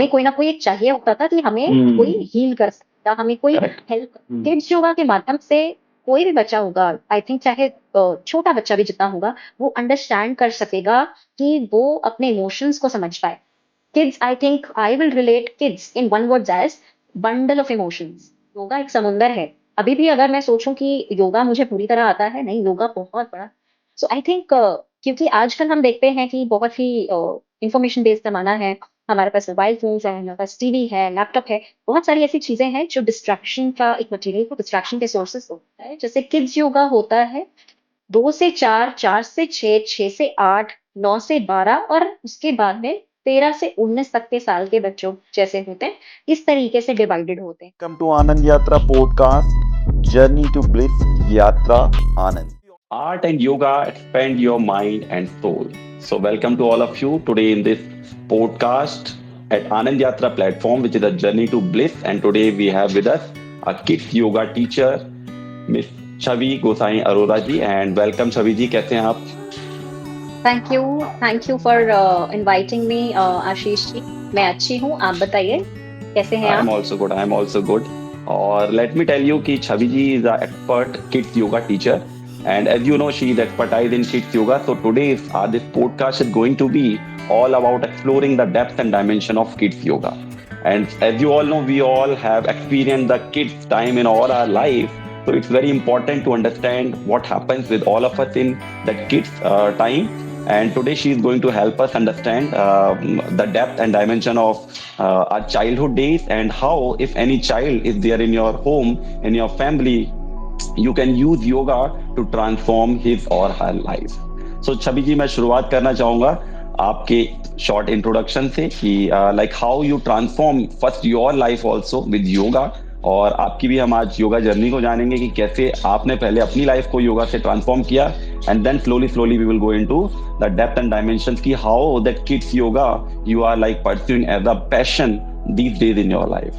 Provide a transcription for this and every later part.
हमें कोई ना कोई एक चाहिए होता था कि हमें कोई हील कर सकता, हमें कोई हेल्प। किड्स योगा के माध्यम से कोई भी बच्चा होगा, आई थिंक चाहे छोटा बच्चा भी जितना होगा, वो अंडरस्टैंड कर सकेगा कि वो अपने इमोशंस को समझ पाए। Kids, I think I will relate kids in one word as bundle of emotions. Yoga एक समुंदर है। अभी भी अगर मैं सोचूं कि योगा मुझे पूरी तरह आता है, नहीं, योगा बहुत बड़ा। सो आई थिंक क्योंकि आजकल हम देखते हैं कि बहुत ही इंफॉर्मेशन बेस्ड जमाना है, हमारे पास मोबाइल फोन्स है, हमारे पास टीवी है, लैपटॉप है, बहुत सारी ऐसी चीजें हैं जो डिस्ट्रैक्शन का एक मटेरियल को डिस्ट्रैक्शन के सोर्सेस होता है। जैसे किड्स योगा होता है 2 से 4, 4 से 6, 6 से 8, 9 से 12 और उसके बाद में 13 से 19 तक के साल के बच्चों जैसे होते हैं, इस तरीके से डिवाइडेड होते हैं। Welcome to Anand Yatra podcast, Journey to Bliss Yatra Anand. Art and yoga expand your mind and soul. So, welcome to all of you today in this podcast at Anand Yatra platform, which is a journey to bliss. And today we have with us a kids yoga teacher, Miss Chavi Gosai Arora ji. And welcome, Chavi ji. कैसे हैं आप? Thank you for inviting me Ashish ji. मैं अच्छी हूँ, आप बताइए कैसे हैं I am आप? also good. I am also good. और let me tell you कि Chavi ji is an expert kids yoga teacher. And as you know, she is expertise in kids yoga. So today's this podcast is going to be all about exploring the depth and dimension of kids yoga. And as you all know, we all have experienced the kids time in all our life. So it's very important to understand what happens with all of us in that kids time. And today she is going to help us understand the depth and dimension of our childhood days and how, if any child is there in your home, in your family, you can use yoga to transform his or her life. So छवि जी, मैं शुरुआत करना चाहूंगा आपके short introduction से कि like how you transform first your life also with yoga, और आपकी भी हम आज योगा जर्नी को जानेंगे कि कैसे आपने पहले अपनी लाइफ को योगा से ट्रांसफॉर्म किया, and then slowly we will go into the depth and dimensions की how that kids yoga you are like pursuing as a passion these days in your life.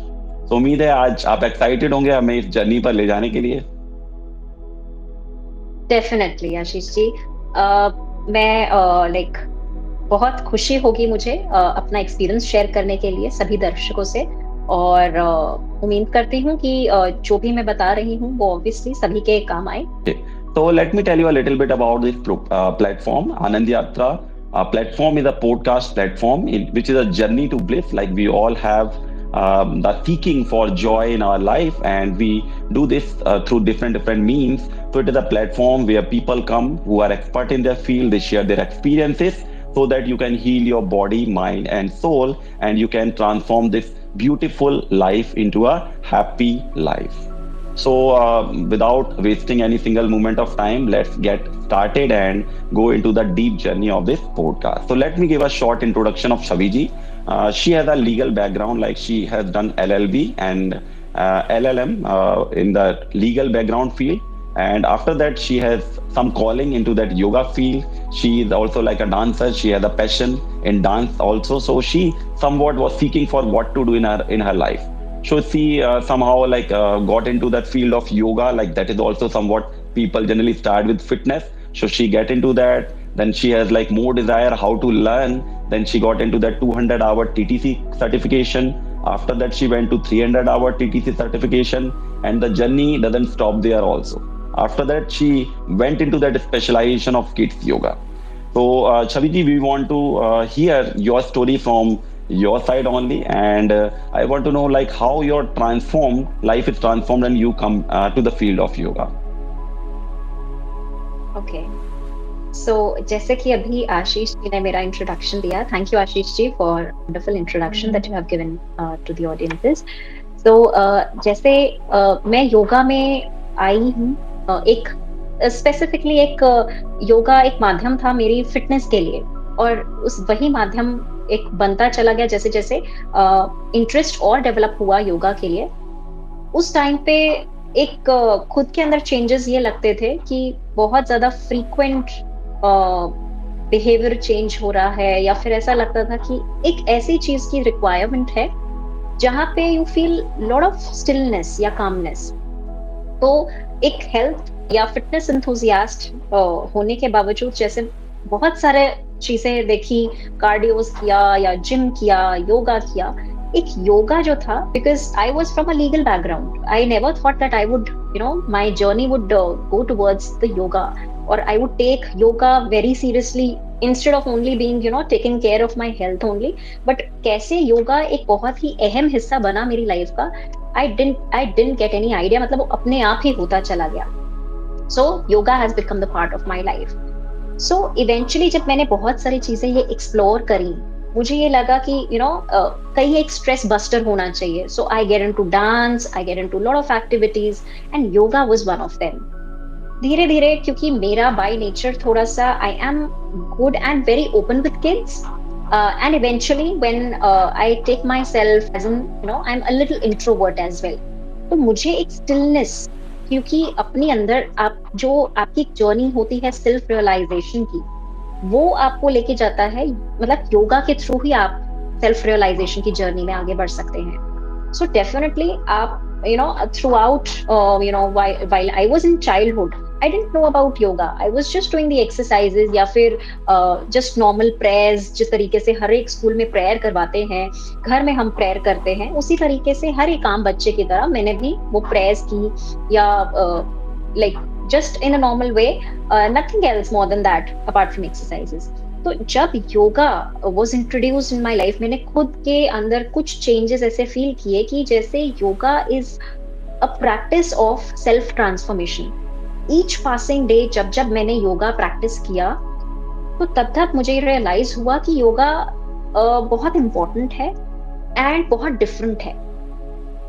तो उम्मीद है आज आप एक्साइटेड होंगे हमें इस जर्नी पर ले जाने के लिए। डेफिनेटली आशीष जी, मैं लाइक बहुत खुशी होगी मुझे अपना एक्सपीरियंस शेयर करने के लिए सभी दर्शकों से, और उम्मीद करती हूँ कि जो भी मैं बता रही हूँ वो ऑब्वियसली सभी के काम आए। So let me tell you a little bit about this platform. Anand Yatra platform is a podcast platform which is a journey to bliss. Like we all have the seeking for joy in our life, and we do this through different means. So it is a platform where people come who are expert in their field. They share their experiences so that you can heal your body, mind, and soul, and you can transform this beautiful life into a happy life. So without wasting any single moment of time, let's get started and go into the deep journey of this podcast. So let me give a short introduction of Chavi ji. She has a legal background, like she has done LLB and LLM in the legal background field. And after that, she has some calling into that yoga field. She is also like a dancer. She has a passion in dance also. So she somewhat was seeking for what to do in her life. So she somehow like got into that field of yoga. Like that is also somewhat people generally start with fitness. So she get into that. Then she has like more desire how to learn. Then she got into that 200-hour TTC certification. After that, she went to 300-hour TTC certification, and the journey doesn't stop there also. After that, she went into that specialization of kids yoga. So Chavi ji, we want to hear your story from your side only, and I want to know like how your life is transformed and you come to the field of yoga. Okay, so जैसे कि अभी आशीष जी ने मेरा introduction दिया, thank you Ashish ji for wonderful introduction that you have given to the audiences. So जैसे मैं योगा में आई हूँ, एक स्पेसिफिकली एक योगा एक माध्यम था मेरी फिटनेस के लिए, और उस वही माध्यम एक बनता चला गया जैसे जैसे इंटरेस्ट और डेवलप हुआ योगा के लिए। उस टाइम पे एक खुद के अंदर चेंजेस ये लगते थे कि बहुत ज्यादा फ्रीक्वेंट बिहेवियर चेंज हो रहा है, या फिर ऐसा लगता था कि एक ऐसी चीज की रिक्वायरमेंट है जहाँ पे you feel lot of stillness या कामनेस। तो एक हेल्थ या फिटनेस एंथुसियास्ट होने के बावजूद जैसे बहुत सारे चीजें देखी, कार्डियोस किया या जिम किया, योगा किया, एक योगा जो था, because I was from a legal background, I never thought that I would my journey would go towards the yoga, और I would take yoga very seriously instead of only being taking care of my health only. But कैसे योगा एक बहुत ही अहम हिस्सा बना मेरी life का, I didn't get any idea, मतलब वो अपने आप ही होता चला गया. So yoga has become the part of my life. So eventually जब मैंने बहुत सारी चीजें ये एक्सप्लोर करी, मुझे ये लगा कि कहीं एक स्ट्रेस बस्टर होना चाहिए. So I get into dance, I get into lot of activities, and yoga was one of them. धीरे धीरे, क्योंकि मेरा बाय नेचर थोड़ा सा I am good and very open with kids, and eventually when I take myself as an I am a little introvert as well, तो मुझे एक stillness, क्योंकि अपने अंदर आप जो आपकी जर्नी होती है सेल्फ रियलाइजेशन की, वो आपको लेके जाता है, मतलब योगा के थ्रू ही आप सेल्फ रियलाइजेशन की जर्नी में आगे बढ़ सकते हैं. सो डेफिनेटली आप throughout while I was in childhood, I didn't know about yoga. I was just doing the exercises या फिर just normal prayers, जिस तरीके से हर एक स्कूल में प्रेयर करवाते हैं, घर में हम प्रेयर करते हैं, उसी तरीके से हर एक आम बच्चे की तरह मैंने भी वो प्रेयर्स की, या like just in a normal way, nothing else more than that apart from exercises. तो जब yoga was introduce in my life, मैंने खुद के अंदर कुछ चेंजेस ऐसे फील किए कि जैसे yoga is a practice of self transformation. Each passing day जब मैंने योगा प्रैक्टिस किया, तो तब मुझे रियलाइज हुआ कि योगा बहुत इम्पोर्टेंट है एंड बहुत डिफरेंट है.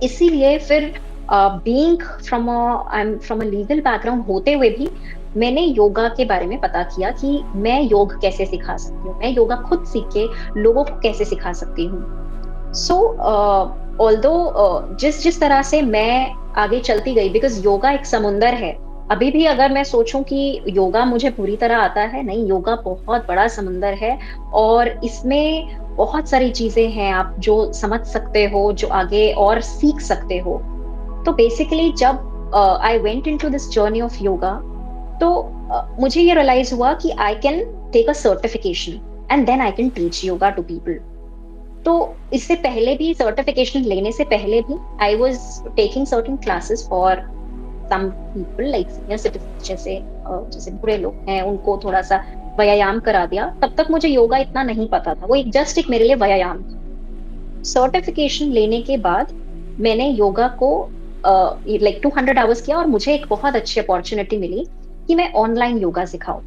इसीलिए फिर being I am from a legal background होते हुए भी मैंने योगा के बारे में पता किया कि मैं योग कैसे सिखा सकती हूँ, मैं योगा खुद सीख के लोगों को कैसे सिखा सकती हूँ. सो ऑल्दो जिस तरह से मैं आगे चलती गई, बिकॉज योगा एक समुंदर है. अभी भी अगर मैं सोचूं कि योगा मुझे पूरी तरह आता है, नहीं, योगा बहुत बड़ा समुंदर है और इसमें बहुत सारी चीजें हैं आप जो समझ सकते हो, जो आगे और सीख सकते हो. तो बेसिकली जब I went into this journey of yoga, तो मुझे ये रियलाइज हुआ कि I can take a certification and then I can teach yoga to people. तो इससे पहले भी, सर्टिफिकेशन लेने से पहले भी, I was taking certain classes for some people like senior citizen, जैसे बूढ़े लोग हैं, उनको थोड़ा सा व्यायाम करा दिया. तब तक मुझे योगा इतना नहीं पता था, वो एक मेरे लिए व्यायाम था. सर्टिफिकेशन लेने के बाद मैंने योगा को लाइक 200 आवर्स किया और मुझे एक बहुत अच्छी अपॉर्चुनिटी मिली कि मैं ऑनलाइन योगा सिखाऊं.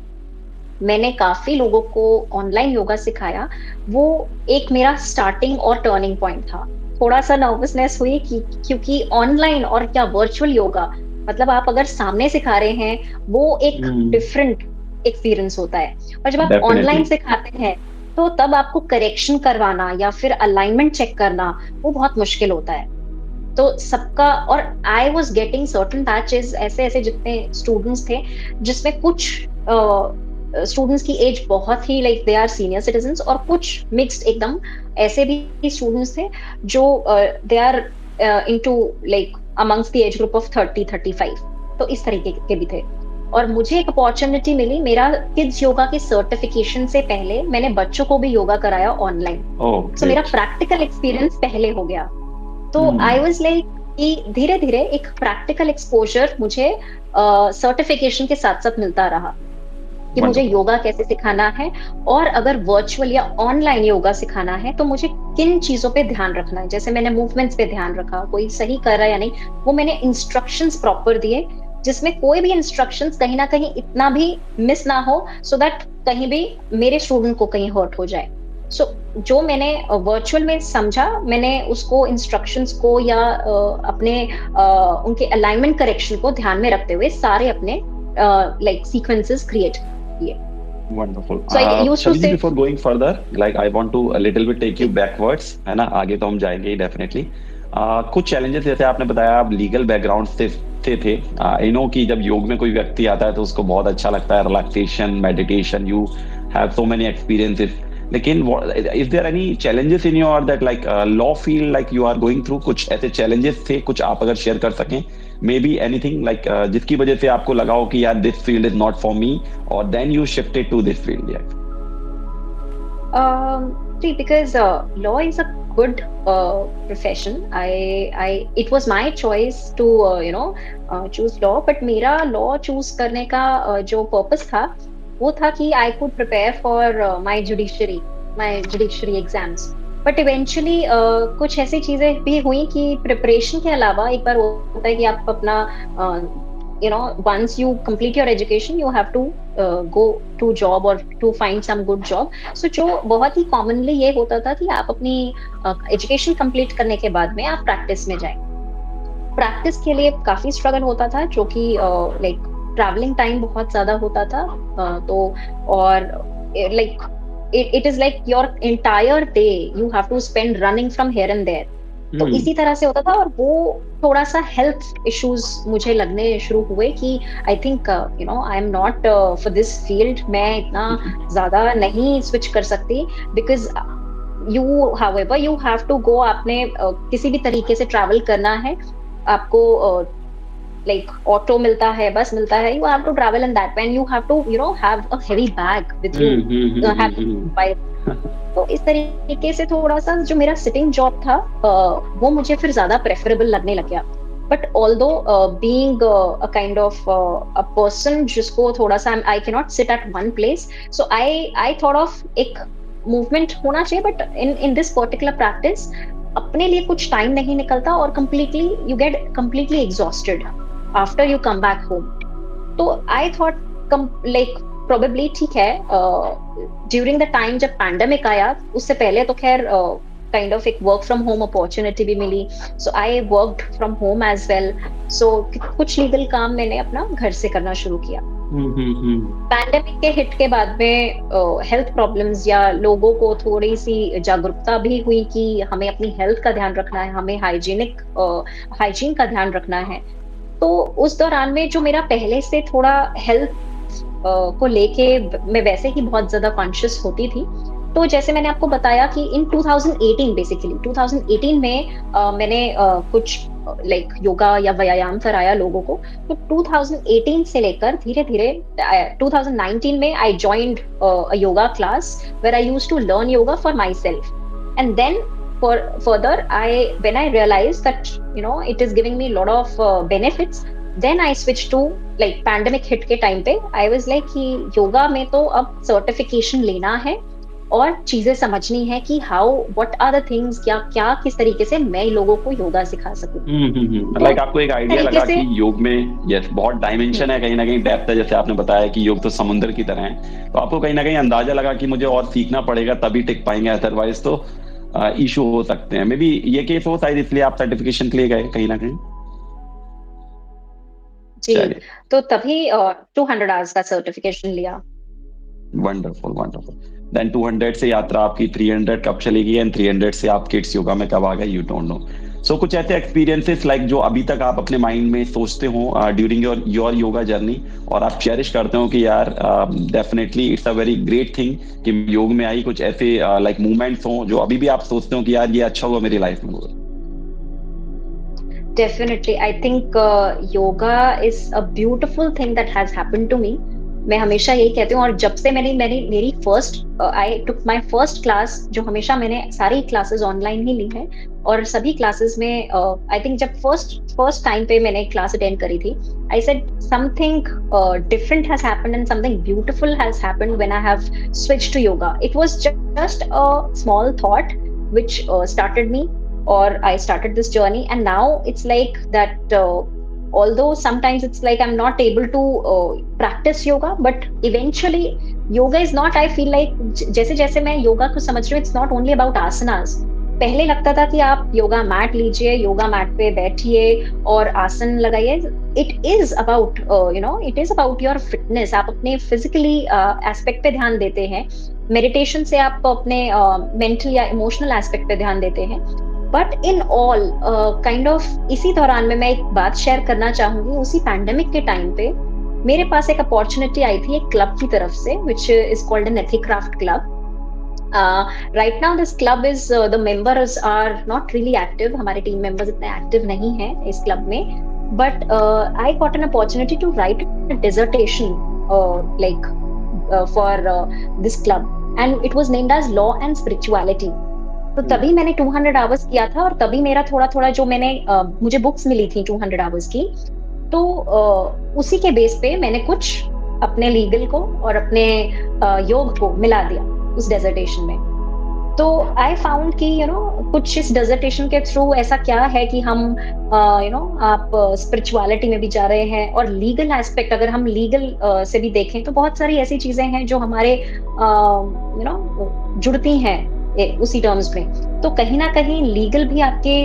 मैंने काफी लोगों को ऑनलाइन योगा सिखाया. वो एक मेरा स्टार्टिंग और टर्निंग पॉइंट था. थोड़ा सा नर्वसनेस हुई क्योंकि ऑनलाइन और क्या वर्चुअल योगा, मतलब आप अगर सामने सिखा रहे हैं वो एक डिफरेंट एक्सपीरियंस होता है, और जब आप ऑनलाइन सिखाते हैं तो तब आपको करेक्शन करवाना या फिर अलाइनमेंट चेक करना वो बहुत मुश्किल होता है. तो सबका, और I was getting certain batches, ऐसे जितने स्टूडेंट्स थे, जिसमें कुछ स्टूडेंट्स की एज बहुत ही like they are senior citizens, और कुछ मिक्स्ड एकदम ऐसे भी स्टूडेंट्स थे जो they are into like amongst the age group of 30-35. तो इस तरीके के भी थे. और मुझे एक अपॉर्चुनिटी मिली, मेरा किड्स योगा के सर्टिफिकेशन से पहले मैंने बच्चों को भी योगा कराया ऑनलाइन. तो मेरा प्रैक्टिकल एक्सपीरियंस पहले हो गया. तो आई वाज लाइक कि धीरे धीरे एक प्रैक्टिकल एक्सपोजर मुझे सर्टिफिकेशन के साथ साथ मिलता रहा कि मुझे योगा कैसे सिखाना है, और अगर वर्चुअल या ऑनलाइन योगा सिखाना है तो मुझे किन चीजों पे दैयान रखना है. जैसे मैंने मूवमेंट्स पे ध्यान रखा, कोई सही कर रहा है या नहीं, वो मैंने इंस्ट्रक्शंस प्रॉपर दिए, जिसमें कोई भी इंस्ट्रक्शंस कहीं ना कहीं इतना भी मिस ना हो, सो दैट कहीं भी मेरे स्टूडेंट को कहीं हर्ट हो जाए. सो जो मैंने वर्चुअल में समझा, मैंने उसको इंस्ट्रक्शंस को या अपने उनके अलाइनमेंट करेक्शन को ध्यान में रखते हुए सारे अपने लाइक सीक्वेंसेस क्रिएट किए. Wonderful. So I used to say, before going further, like I want to a little bit take you backwards, है ना, आगे तो हम जाएंगे definitely. कुछ challenges जैसे आपने बताया आप legal background से थे. I know कि जब योग में कोई व्यक्ति आता है तो उसको बहुत अच्छा लगता है, relaxation, meditation, you have so many experiences. लेकिन is there any challenges in your that like law field like you are going through? कुछ ऐसे challenges थे, कुछ आप अगर share कर सकें, maybe anything like जिसकी वजह से आपको लगा हो कि यार this field is not for me, or then you shifted to this field? Yeah. See, because law is a good profession. It was my choice to choose law, but मेरा law choose करने का जो purpose था वो था कि I could prepare for my judiciary exams. But eventually कुछ ऐसी चीजें भी हुई कि प्रिपरेशन के अलावा एक बार होता है कि आप अपना once you complete your education you have to go to job or to find some good job. So जो बहुत ही commonly ये होता था कि आप अपनी education complete करने के बाद में आप practice में जाएं. प्रैक्टिस के लिए काफी स्ट्रगल होता था जो कि लाइक ट्रैवलिंग टाइम बहुत ज्यादा होता था. तो और like it is like your entire day you have to spend running from here and there. तो इसी तरह से होता था और वो थोड़ा सा हेल्थ इश्यूज मुझे लगने शुरू हुए कि आई think I am not for this field. मैं इतना ज्यादा नहीं स्विच कर सकती because however you have to go. आपने किसी भी तरीके से ट्रैवल करना है, आपको like auto मिलता है, बस मिलता है, you have to travel in that when you have to have a heavy bag with you, have तो इस तरीके से थोड़ा सा जो मेरा सिटिंग जॉब था वो मुझे फिर ज्यादा प्रेफरेबल लगने लग गया. But although being a kind of a person जिसको थोड़ा सा I can not sit at one place, so I thought of एक मूवमेंट होना चाहिए. But in this particular practice अपने लिए कुछ टाइम नहीं निकलता और completely you get completely exhausted after you come back home. तो I thought like probably ठीक है during the time जब pandemic आया उससे पहले तो खैर kind of एक work from home opportunity भी मिली. So I worked from home as well. So कुछ legal काम मैंने अपना घर से करना शुरू किया. पैंडेमिक के हिट के बाद में हेल्थ प्रॉब्लम्स या लोगों को थोड़ी सी जागरूकता भी हुई कि हमें अपनी हेल्थ का ध्यान रखना है, हमें हाइजीन का ध्यान रखना है. तो उस दौरान में जो मेरा पहले से थोड़ा हेल्थ को लेके मैं वैसे ही बहुत ज्यादा कॉन्शियस होती थी. तो जैसे मैंने आपको बताया कि इन 2018 बेसिकली 2018 में मैंने कुछ लाइक योगा या व्यायाम कराया लोगों को. तो 2018 से लेकर धीरे धीरे 2019 में I joined a yoga class where I used to learn yoga for myself. And then further when I realized that it is giving me a lot of benefits, then I switched to like pandemic hit के time पे I was like कि योगा में तो अब certification लेना है और चीजें समझनी है कि what are the things, क्या किस तरीके से मैं लोगों को योगा सिखा सकूं. लाइक आपको एक आइडिया लगा कि योग में यस बहुत डायमेंशन है, कहीं ना कहीं डेप्थ है, जैसे आपने बताया कि योग तो समुद्र की तरह है. तो आपको कहीं ना कहीं अंदाजा लगा कि मुझे और सीखना पड़ेगा तभी टिक पाएंगे, अदरवाइज तो इशू हो सकते हैं. मे बी ये केस हो शायद इसलिए आप सर्टिफिकेशन के लिए गए कहीं ना कहीं. जी तो तभी 200 आवर्स का सर्टिफिकेशन लिया. वंडरफुल. देन 200 से यात्रा आपकी 300 कब चलेगी एंड 300 से आप किड्स योगा में कब आ गए, यू डोंट नो. सो कुछ ऐसे एक्सपीरियंसेस लाइक जो अभी तक आप अपने माइंड में सोचते हो ड्यूरिंग योर योगा जर्नी और आप चेरिश करते हो कि यार definitely it's a very great thing कि योग में आई, कुछ ऐसे लाइक मूवमेंट्स हो जो अभी भी आप सोचते हो कि यार ये अच्छा हुआ मेरी लाइफ में हुआ. Definitely, I think yoga is a beautiful thing that has happened to me. मैं हमेशा यही कहती हूँ. और जब से मेरी first I took my first class, जो हमेशा मैंने सारी क्लासेस ऑनलाइन ही ली है और सभी क्लासेस में आई थिंक जब फर्स्ट टाइम पे मैंने क्लास अटेंड करी थी, I said something different has happened and something beautiful has happened when I have switched to yoga. It was just a small thought which started me or I started this journey, and now it's like that although sometimes it's like I'm not able to practice yoga, but eventually yoga is not, I feel like जैसे मैं योगा को समझ रही हूँ, it's not only about asanas. पहले लगता था कि आप योगा मैट लीजिए, योगा मैट पे बैठिए और आसन लगाइए. It is about it is about your fitness. आप अपने फिजिकली एस्पेक्ट पे ध्यान देते हैं. मेडिटेशन से आप अपने मेंटल या इमोशनल एस्पेक्ट पे ध्यान देते हैं. But in all kind of इसी दौरान में मैं एक बात शेयर करना चाहूंगी. उसी पैंडेमिक के टाइम पे मेरे पास एक अपॉर्चुनिटी आई थी एक क्लब की तरफ से, which is called an Ethicraft club. Right now this club is the members are not really active. हमारे टीम मेंबर्स इतने एक्टिव नहीं हैं इस क्लब में. But I got an opportunity to write a dissertation like for this club, and it was named as Law and Spirituality. तो तभी मैंने 200 hours किया था, और तभी मेरा थोड़ा-थोड़ा जो मुझे बुक्स मिली थी 200 आवर्स की, तो उसी के बेस पे मैंने कुछ अपने लीगल को और अपने योग को मिला दिया उस डिसर्टेशन में। तो आई फाउंड कि कुछ इस डिसर्टेशन के थ्रू ऐसा क्या है कि हम आप स्पिरिचुअलिटी में भी जा रहे हैं, और लीगल एस्पेक्ट अगर हम लीगल से भी देखें तो बहुत सारी ऐसी चीजें हैं जो हमारे जुड़ती हैं उसी टर्म्स में। तो कहीं ना कहीं लीगल भी आपके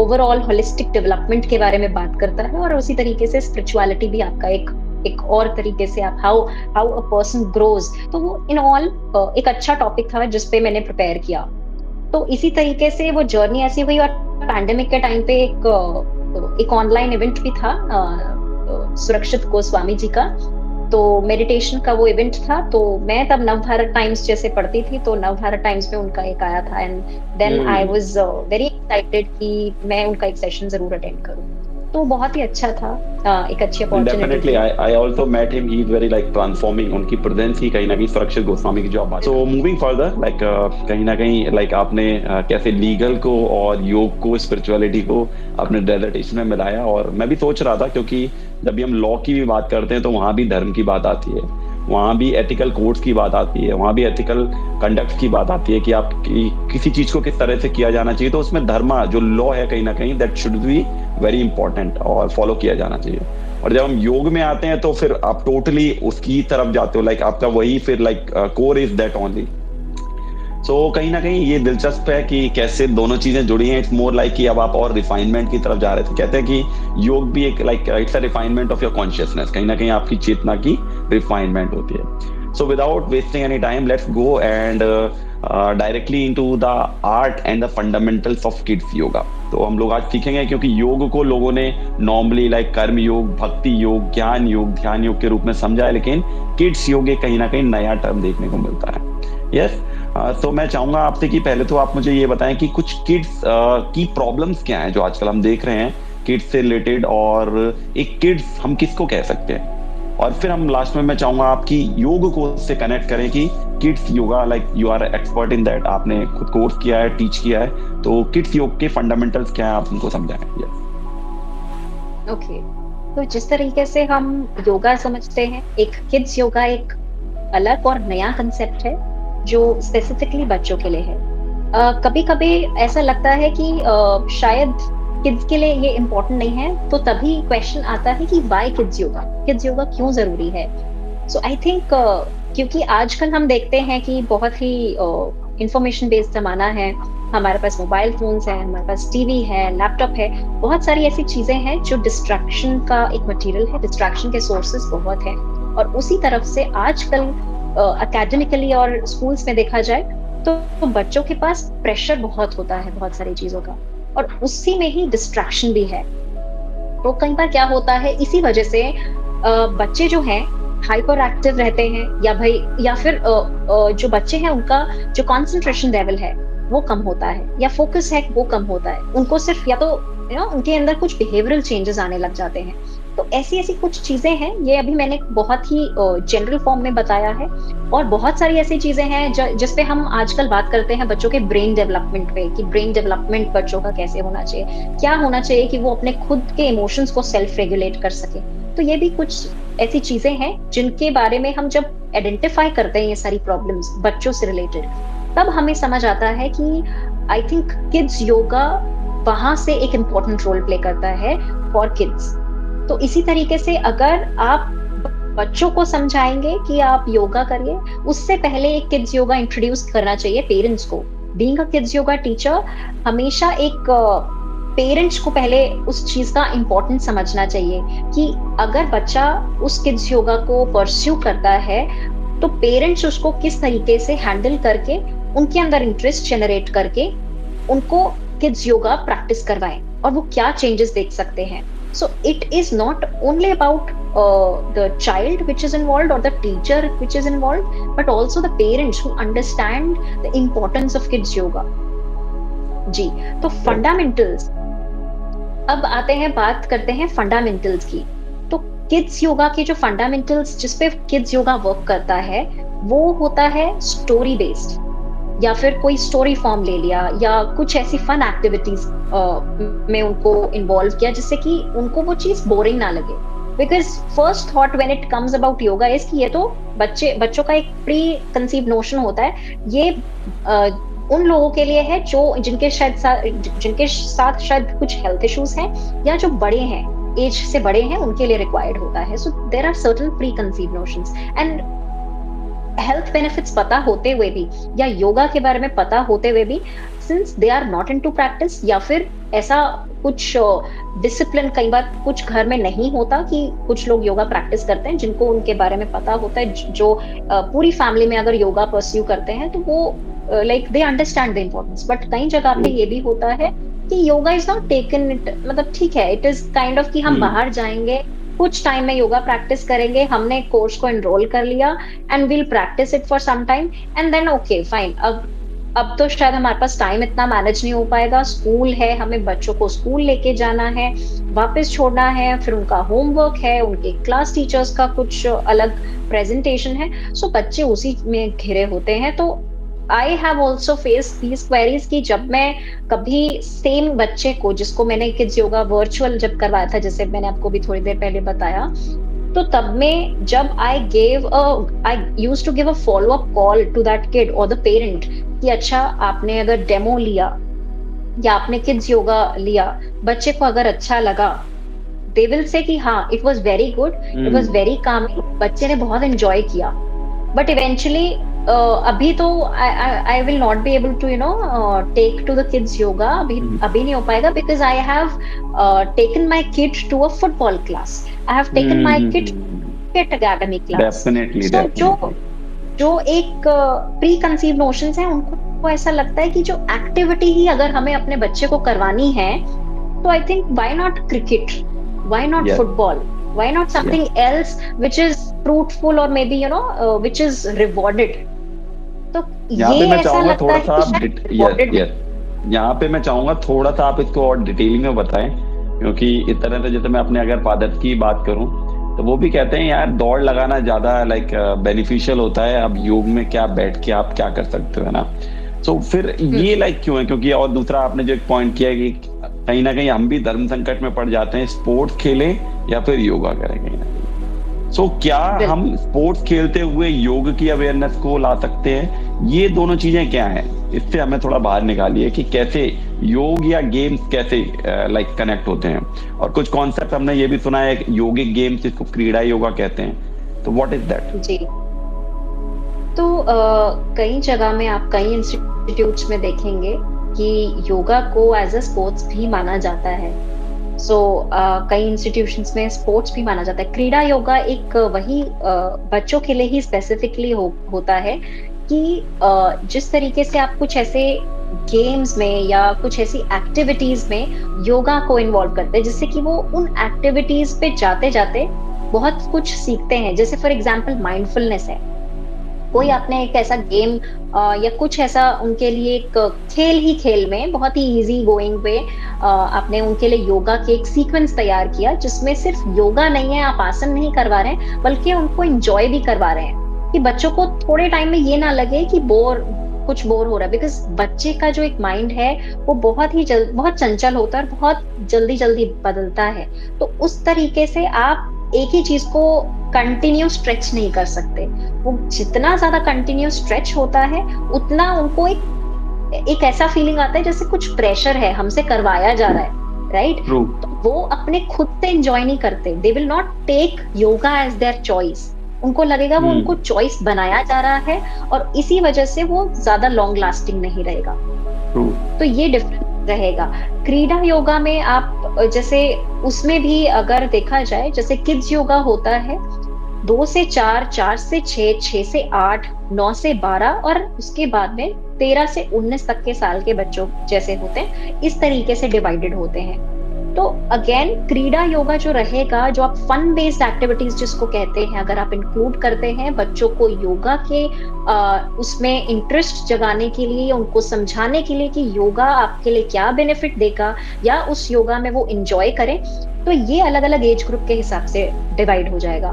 ओवरऑल होलिस्टिक डेवलपमेंट के बारे में बात करता है, और उसी तरीके से स्पिरिचुअलिटी भी आपका एक और तरीके से आप हाउ अ पर्सन ग्रोज। तो वो इन ऑल एक अच्छा टॉपिक था जिस पे मैंने प्रिपेयर किया। तो इसी तरीके से वो जर्नी ऐसी हुई, और पैंडेमिक के टाइम पे एक ऑनलाइन इवेंट भी था सुरक्षित गोस्वामी जी का, तो मेडिटेशन का वो इवेंट था। तो मैं तब नवभारत टाइम्स जैसे पढ़ती थी, तो नवभारत टाइम्स में उनका एक आया था, and then I was very excited कि मैं उनका एक सेशन जरूर अटेंड करूं। तो बहुत ही अच्छा था, एक अच्छी opportunity. Definitely I also met him, he is very like transforming, उनकी प्रेजेंस ही कहीं ना कहीं सुरक्षित गोस्वामी की जो आप बात। सो मूविंग फर्दर, लाइक कहीं ना कहीं लाइक आपने कैसे लीगल को और योग को, स्पिरिचुअलिटी को अपने डिसर्टेशन में मिलाया। और मैं भी सोच रहा था, क्योंकि जब भी हम लॉ की भी बात करते हैं तो वहां भी धर्म की बात आती है, वहां भी एथिकल कोड्स की बात आती है, वहां भी एथिकल कंडक्ट की बात आती है कि आप किसी चीज को किस तरह से किया जाना चाहिए। तो उसमें धर्म जो लॉ है कहीं ना कहीं that should be very important और फॉलो किया जाना चाहिए। और जब हम योग में आते हैं तो फिर आप टोटली उसकी तरफ जाते हो, लाइक आपका वही फिर like core is that only. So कहीं ना कहीं ये दिलचस्प है कि कैसे दोनों चीजें जुड़ी हैं। इट्स मोर लाइक कि अब आप और रिफाइनमेंट की तरफ जा रहे थे। कहते हैं कि योग भी एक like it's a refinement of your consciousness, कहीं ना कहीं आपकी चेतना की रिफाइनमेंट होती है। So without wasting any time, let's go and directly into the art and the fundamentals of kids yoga. तो हम लोग आज सीखेंगे, क्योंकि योग को लोगों ने नॉर्मली लाइक कर्म योग, भक्ति योग, ज्ञान योग, ध्यान योग के रूप में समझा है, लेकिन किड्स योग कहीं ना कहीं नया टर्म देखने को मिलता है। यस, तो मैं चाहूंगा आपसे कि पहले तो आप मुझे ये बताएं कि कुछ किड्स की प्रॉब्लम्स क्या हैं जो आजकल हम देख रहे हैं किड्स से रिलेटेड, और एक किड्स हम किसको कह सकते हैं। और फिर हम लास्ट में मैं चाहूंगा आपकी योग को उससे कनेक्ट करें कि kids yoga, like you are expert in that, आपने खुद कोर्स किया है, टीच किया है, तो किड्स योग के फंडामेंटल्स क्या है आप उनको समझाएं। ओके, तो जिस तरीके से हम योगा समझते हैं, एक किड्स योगा एक अलग और नया कंसेप्ट है जो स्पेसिफिकली बच्चों के लिए है। कभी कभी ऐसा लगता है कि शायद किड्स के लिए ये इम्पोर्टेंट नहीं है, तो तभी क्वेश्चन आता है कि व्हाई किड्स योगा क्यों जरूरी है। सो आई थिंक क्योंकि आजकल हम देखते हैं कि बहुत ही इंफॉर्मेशन बेस्ड जमाना है, हमारे पास मोबाइल फोन्स है, हमारे पास टीवी है, लैपटॉप है, बहुत सारी ऐसी चीजें हैं जो डिस्ट्रैक्शन का एक मटेरियल है, डिस्ट्रैक्शन के सोर्सेस बहुत हैं। और उसी तरफ से आजकल एकेडमिकली और स्कूल्स में देखा जाए तो बच्चों के पास प्रेशर बहुत होता है बहुत सारी चीजों का, और उसी में ही डिस्ट्रैक्शन भी है। तो कई बार क्या होता है, इसी वजह से बच्चे जो हैं हाइपर एक्टिव रहते हैं, या फिर जो बच्चे हैं उनका जो कंसंट्रेशन लेवल है वो कम होता है, या फोकस है वो कम होता है। उनको सिर्फ या तो उनके अंदर कुछ बिहेवियरल चेंजेस आने लग जाते हैं। तो ऐसी कुछ चीजें हैं, ये अभी मैंने बहुत ही जनरल फॉर्म में बताया है। और बहुत सारी ऐसी चीजें हैं जिसपे हम आजकल बात करते हैं बच्चों के ब्रेन डेवलपमेंट पे, कि ब्रेन डेवलपमेंट बच्चों का कैसे होना चाहिए, क्या होना चाहिए कि वो अपने खुद के इमोशंस को सेल्फ रेगुलेट कर सके। तो ये भी कुछ ऐसी चीजें हैं जिनके बारे में हम जब आइडेंटिफाई करते हैं ये सारी प्रॉब्लम्स बच्चों से रिलेटेड, तब हमें समझ आता है कि आई थिंक किड्स योगा वहां से एक इम्पोर्टेंट रोल प्ले करता है फॉर किड्स। तो इसी तरीके से अगर आप बच्चों को समझाएंगे कि आप योगा करिए, उससे पहले एक किड्स योगा इंट्रोड्यूस करना चाहिए पेरेंट्स को। Being a kids yoga teacher, हमेशा एक पेरेंट्स को पहले उस चीज का इम्पोर्टेंस समझना चाहिए कि अगर बच्चा उस किड्स योगा को परस्यू करता है तो पेरेंट्स उसको किस तरीके से हैंडल करके उनके अंदर इंटरेस्ट जनरेट करके उनको किड्स योगा प्रैक्टिस करवाएं, और वो क्या चेंजेस देख सकते हैं। So it is not only about the child which is involved or the teacher which is involved, but also the parents who understand the importance of kids yoga. जी, तो fundamentals, अब आते हैं, बात करते हैं fundamentals की। तो किड्स योगा के जो fundamentals जिसपे किड्स योगा वर्क करता है वो होता है स्टोरी बेस्ड। या फिर कोई स्टोरी फॉर्म ले लिया या कुछ ऐसी फन एक्टिविटीज में उनको इन्वॉल्व किया जिससे कि उनको वो चीज बोरिंग ना लगे। Because first thought when it comes about yoga is कि ये तो बच्चों का एक प्री कंसीव नोशन होता है, ये उन लोगों के लिए है जो जिनके साथ शायद कुछ हेल्थ इश्यूज हैं या जो बड़े हैं, एज से बड़े हैं, उनके लिए रिक्वायर्ड होता है। So there are certain preconceive notions and health benefits पता होते हुए भी या योगा के बारे में पता होते हुए भी, since they are not into practice या फिर ऐसा कुछ डिसिप्लिन कई बार कुछ घर में नहीं होता कि कुछ लोग योगा प्रैक्टिस करते हैं जिनको उनके बारे में पता होता है, जो पूरी फैमिली में अगर योगा परस्यू करते हैं तो वो like they understand the importance. But कई जगह पे ये भी होता है कि yoga is not taken it, मतलब ठीक है, इट इज काइंड ऑफ कि हम बाहर जाएंगे, कुछ टाइम में योगा प्रैक्टिस करेंगे, हमने कोर्स को एनरोल कर लिया and will practise it for some time and then okay fine, अब तो शायद हमारे पास टाइम इतना मैनेज नहीं हो पाएगा, स्कूल है, हमें बच्चों को स्कूल लेके जाना है, वापस छोड़ना है, फिर उनका होमवर्क है, उनके क्लास टीचर्स का कुछ अलग प्रेजेंटेशन है, सो बच्चे उसी में घिरे होते हैं। तो I have also face these queries कि जब मैं कभी सेम बच्चे को, जिसको मैंने किड्स योगा वर्चुअल जब करवाया था, जैसे मैंने आपको भी थोड़ी देर पहले बताया, तो तब में जब I used to give a follow up call to that kid और द पेरेंट कि अच्छा आपने अगर डेमो लिया या आपने किड्स योगा लिया, बच्चे को अगर अच्छा लगा, दे विल से कि हाँ it was very good, it was very calming, बच्चे ने बहुत एंजॉय किया। बट इवेंचुअली अभी तो I will not be able to take to the kids yoga, अभी नहीं हो पाएगा, because I have taken my kid to a football class, I have taken my kid cricket academy class. जो एक pre conceive notions हैं, उनको ऐसा लगता है कि जो एक्टिविटी ही अगर हमें अपने बच्चे को करवानी है तो I think why not cricket, why not football, why not something else which is fruitful or maybe which is rewarded। तो ये ऐसा लगता है यहाँ पे मैं चाहूंगा थोड़ा सा आप इसको और डिटेलिंग में बताएं, क्योंकि इस तरह से जैसे मैं अपने अगर फादर की बात करूं तो वो भी कहते हैं यार दौड़ लगाना ज्यादा लाइक बेनिफिशियल होता है, अब योग में क्या बैठ के आप क्या कर सकते हो, है ना। तो फिर ये लाइक क्यों है, क्योंकि और दूसरा आपने जो एक पॉइंट किया कि कहीं ना कहीं हम भी धर्म संकट में पड़ जाते हैं, स्पोर्ट्स खेलें या फिर योगा करें कहीं ना कहीं। सो क्या हम स्पोर्ट्स खेलते हुए योग की अवेयरनेस को ला सकते हैं? ये दोनों चीजें क्या हैं, इससे हमें थोड़ा बाहर निकालिए कि कैसे योग या गेम्स कैसे लाइक कनेक्ट होते हैं। और कुछ कॉन्सेप्ट हमने ये भी सुना है, योगिक गेम्स जिसको क्रीड़ा योगा कहते हैं, तो व्हाट इज दैट? जी, तो कई जगह में आप कई इंस्टीट्यूट्स में देखेंगे कि योगा को एज अ स्पोर्ट्स भी माना जाता है। कई इंस्टीट्यूशंस में स्पोर्ट्स भी माना जाता है। क्रीड़ा योगा एक वही बच्चों के लिए ही स्पेसिफिकली होता है कि जिस तरीके से आप कुछ ऐसे गेम्स में या कुछ ऐसी एक्टिविटीज में योगा को इन्वॉल्व करते हैं जिससे कि वो उन एक्टिविटीज पे जाते जाते बहुत कुछ सीखते हैं। जैसे फॉर एग्जाम्पल माइंडफुलनेस है, कोई आपने एक ऐसा गेम या कुछ ऐसा उनके लिए एक खेल में बहुत ही इजी गोइंग वे आपने उनके लिए योगा के एक सीक्वेंस तैयार किया जिसमें सिर्फ योगा नहीं है, आप आसन नहीं करवा रहे हैं बल्कि उनको एंजॉय भी करवा रहे हैं कि बच्चों को थोड़े टाइम में ये ना लगे कि कुछ बोर हो रहा है। बिकॉज बच्चे का जो एक माइंड है वो बहुत चंचल होता है और बहुत जल्दी बदलता है, तो उस तरीके से आप एक ही चीज को कंटिन्यू स्ट्रेच नहीं कर सकते। वो जितना ज्यादा कंटिन्यू स्ट्रेच होता है उतना उनको एक ऐसा फीलिंग आता है जैसे कुछ प्रेशर है, हमसे करवाया जा रहा है, राइट? तो वो अपने खुद से एंजॉय नहीं करते। They will not take yoga as their choice. उनको लगेगा वो उनको चॉइस बनाया जा रहा है और इसी वजह से वो ज्यादा लॉन्ग लास्टिंग नहीं रहेगा। तो ये डिफरेंस रहेगा। क्रीड़ा योगा में आप जैसे उसमें भी अगर देखा जाए, जैसे किड्स योगा होता है 2 से 4, 4 से 6, 6 से 8, 9 से 12 और उसके बाद में 13 से 19 तक के साल के बच्चों जैसे होते हैं, इस तरीके से डिवाइडेड होते हैं। तो अगेन क्रीड़ा योगा जो रहेगा, जो आप फन बेस्ड एक्टिविटीज जिसको कहते हैं, अगर आप इंक्लूड करते हैं बच्चों को योगा के उसमें इंटरेस्ट जगाने के लिए, उनको समझाने के लिए कि योगा आपके लिए क्या बेनिफिट देगा या उस योगा में वो एंजॉय करें, तो ये अलग अलग एज ग्रुप के हिसाब से डिवाइड हो जाएगा।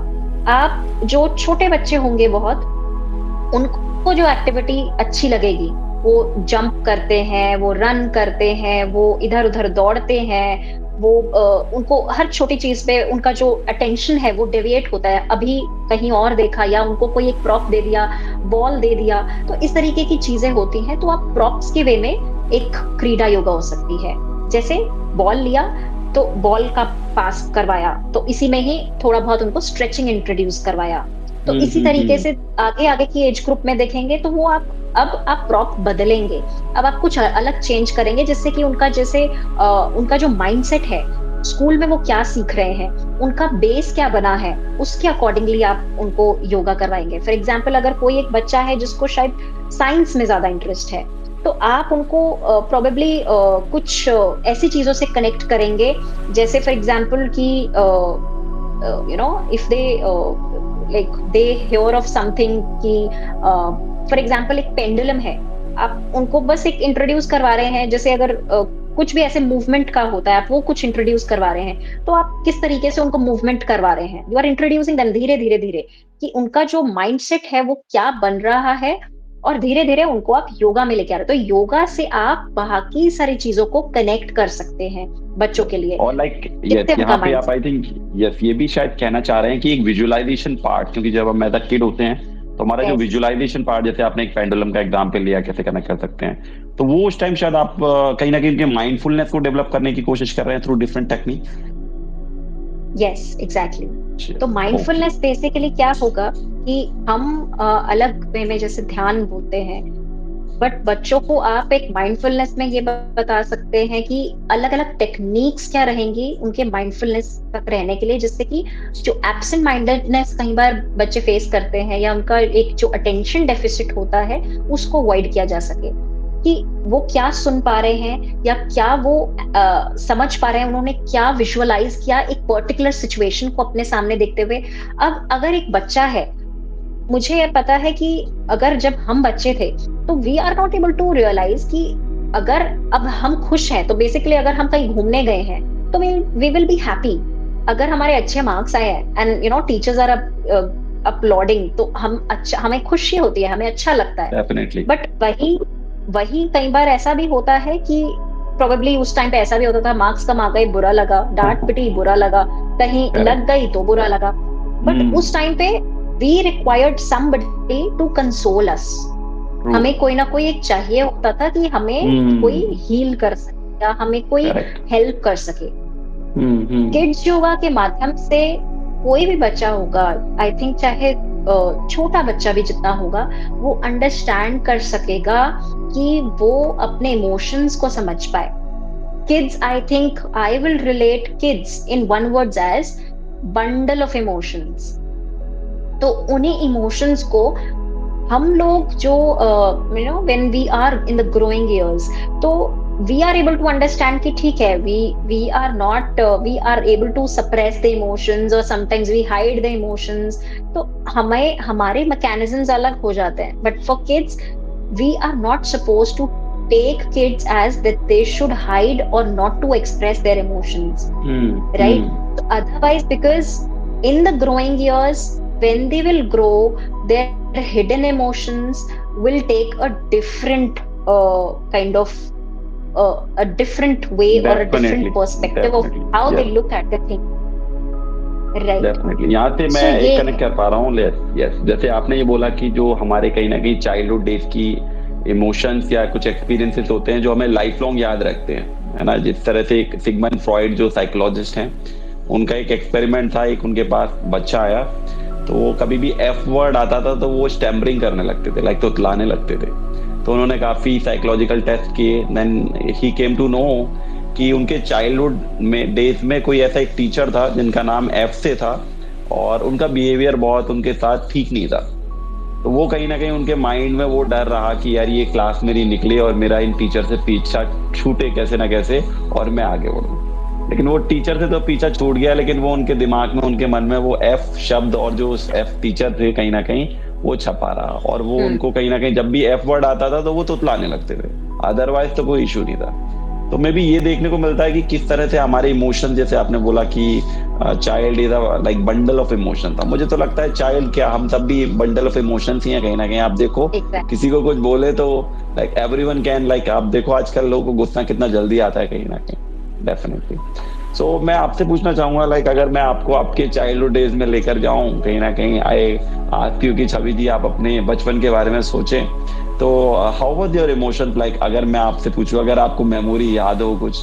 आप जो छोटे बच्चे होंगे बहुत, उनको जो एक्टिविटी अच्छी लगेगी वो जंप करते हैं, वो रन करते हैं, वो इधर-उधर दौड़ते हैं, वो उनको हर छोटी चीज़ पे उनका जो अटेंशन है वो डेविएट होता है, अभी कहीं और देखा या उनको कोई एक प्रॉप दे दिया, बॉल दे दिया, तो इस तरीके की चीज़ें होती हैं, तो आप प्रॉप्स के वे में एक क्रीडा योगा हो सकती है। जैसे बॉल लिया, तो बॉल का पास करवाया, तो इसी में ही थोड़ा बहुत उनको स्ट्रेचिंग इंट्रोड्यूस करवाया। तो इसी तरीके से आगे-आगे की एज ग्रुप में देखेंगे तो वो आप प्रॉप बदलेंगे। अब आप कुछ अलग चेंज करेंगे जिससे कि उनका जो माइंडसेट है, स्कूल में वो क्या सीख रहे हैं, उनका बेस क्या बना है, उसके अकॉर्डिंगली आप उनको योगा करवाएँगे। फॉर एग्जाम्पल अगर कोई एक बच्चा है जिसको शायद साइंस में ज़्यादा इंटरेस्ट है, तो आप उनको प्रोबेबली कुछ ऐसी चीज़ों से कनेक्ट करेंगे, जैसे फॉर एग्जाम्पल कि if they like they hear of something कि फॉर एग्जाम्पल एक पेंडुलम है, आप उनको बस एक इंट्रोड्यूस करवा रहे हैं, जैसे अगर कुछ भी ऐसे मूवमेंट का होता है, आप वो कुछ इंट्रोड्यूस करवा रहे हैं, तो आप किस तरीके से उनको मूवमेंट करवा रहे हैं, यू आर इंट्रोड्यूसिंग देम धीरे धीरे धीरे, कि उनका जो माइंडसेट है वो क्या बन रहा है, और धीरे धीरे उनको आप योगा में लेके आ रहे हो। तो योगा से आप बाकी सारी चीजों को कनेक्ट कर सकते हैं बच्चों के लिए। और यहाँ पे आप आई थिंक ये भी शायद कहना चाह रहे हैं कि एक विजुअलाइजेशन पार्ट, क्योंकि जब हम एज अ किड होते हैं तो हमारा जो विजुअलाइजेशन पार्ट, जैसे आपने एक पेंडुलम का एग्जांपल लिया, कैसे कनेक्ट कर सकते हैं, तो वो उस टाइम शायद आप कहीं ना कहीं उनके माइंडफुलनेस को डेवलप करने की कोशिश कर रहे हैं through different technique. Yes, exactly. तो माइंडफुलनेस बेसिकली क्या होगा कि हम अलग वे में जैसे ध्यान बोलते हैं, बट बच्चों को आप एक माइंडफुलनेस में ये बता सकते हैं कि अलग अलग टेक्निक्स क्या रहेंगी उनके माइंडफुलनेस तक रहने के लिए, जिससे कि जो एब्सेंट माइंडेडनेस कई बार बच्चे फेस करते हैं, या उनका एक जो अटेंशन डेफिसिट होता है उसको अवॉइड किया जा सके, कि वो क्या सुन पा रहे हैं या क्या वो समझ पा रहे हैं, उन्होंने क्या विजुअलाइज किया एक पर्टिकुलर सिचुएशन को अपने सामने देखते हुए। अब अगर एक बच्चा है, मुझे ये पता है कि अगर जब हम बच्चे थे तो we are not able to realise कि अगर अब हम खुश हैं, तो बेसिकली अगर हम कहीं घूमने गए हैं तो वी विल बी हैप्पी। अगर हमारे अच्छे मार्क्स आए हैं एंड टीचर्स आर अपलॉडिंग, तो हमें खुशी होती है, हमें अच्छा लगता है। डेफिनेटली। बट वही कई बार ऐसा भी होता है कि प्रोबेबली उस टाइम पे ऐसा भी होता था, मार्क्स कम आ गए बुरा लगा, डांट पिटी बुरा लगा, कहीं लग गई तो बुरा लगा, बट उस टाइम पे we required somebody to console us. हमें कोई ना कोई एक चाहिए होता था कि हमें कोई हील कर सके या हमें कोई हेल्प कर सके। किड्स योगा के माध्यम से कोई भी बच्चा होगा, आई थिंक चाहे छोटा बच्चा भी जितना होगा, वो अंडरस्टैंड कर सकेगा कि वो अपने इमोशंस को समझ पाए। Kids, I think I will relate kids in one words as bundle of emotions. तो उन्हीं इमोशंस को हम लोग जो when we are in the growing years, तो we are able to understand कि ठीक है, we are able to suppress the emotions, और sometimes we hide the emotions, तो हमारे मैकेनिज्म्स अलग हो जाते हैं। But for kids we are not supposed to take kids as that they should hide or not to express their emotions, right? So otherwise, because in the growing years, when they will grow, their hidden emotions will take a different kind of a different way, or a different perspective of how they look at the thing, right? Definitely. यहाँ से मैं एक connect कर पा रहा हूँ। yes, जैसे आपने ये बोला कि जो हमारे कहीं ना कहीं चाइल्डहुड डेज की इमोशंस या कुछ एक्सपीरियंसेस होते हैं जो हमें लाइफ लॉन्ग याद रखते हैं, है ना। जिस तरह से एक सिगमंड फ्रॉइड जो साइकोलॉजिस्ट हैं, उनका एक एक्सपेरिमेंट था, एक उनके पास बच्चा आया, तो वो कभी भी एफ वर्ड आता था तो वो स्टैमरिंग करने लगते थे, लाइक तोतलाने लगते थे। तो उन्होंने काफी साइकोलॉजिकल टेस्ट किए, then he came to know कि उनके चाइल्डहुड में डेज में कोई ऐसा एक टीचर था जिनका नाम एफ से था, और उनका बिहेवियर बहुत उनके साथ ठीक नहीं था। तो वो कहीं ना कहीं उनके माइंड में वो डर रहा कि यार ये क्लास मेरी निकले और मेरा इन टीचर से पीछा छूटे कैसे ना कैसे, और मैं आगे बढ़ूं। लेकिन वो टीचर से तो पीछा छूट गया, लेकिन वो उनके दिमाग में, उनके मन में वो एफ शब्द और जो एफ टीचर थे कहीं ना कहीं वो छपा रहा, और वो उनको कहीं ना कहीं जब भी एफ वर्ड आता था तो वो तुतलाने लगते थे, अदरवाइज तो कोई इशू नहीं था। तो मे बी ये देखने को मिलता है कि किस तरह से हमारे इमोशन, जैसे आपने बोला कि child is like bundle of emotion था, मुझे तो लगता है चाइल्ड क्या, हम सब भी बंडल ऑफ इमोशंस ही हैं कहीं ना कहीं। आप देखो एग्जैक्ट किसी को कुछ बोले तो लाइक एवरीवन कैन, लाइक आप देखो आजकल लोगों को गुस्सा कितना जल्दी आता है कहीं ना कहीं, डेफिनेटली। सो मैं आपसे पूछना चाहूंगा, लाइक अगर मैं आपको आपके चाइल्डहुड डेज में लेकर जाऊं कहीं ना कहीं, आए आती की छवि जी, आप अपने बचपन के बारे में सोचें, तो how was your emotion, like अगर मैं आपसे पूछूं, अगर आपको मेमोरी याद हो कुछ,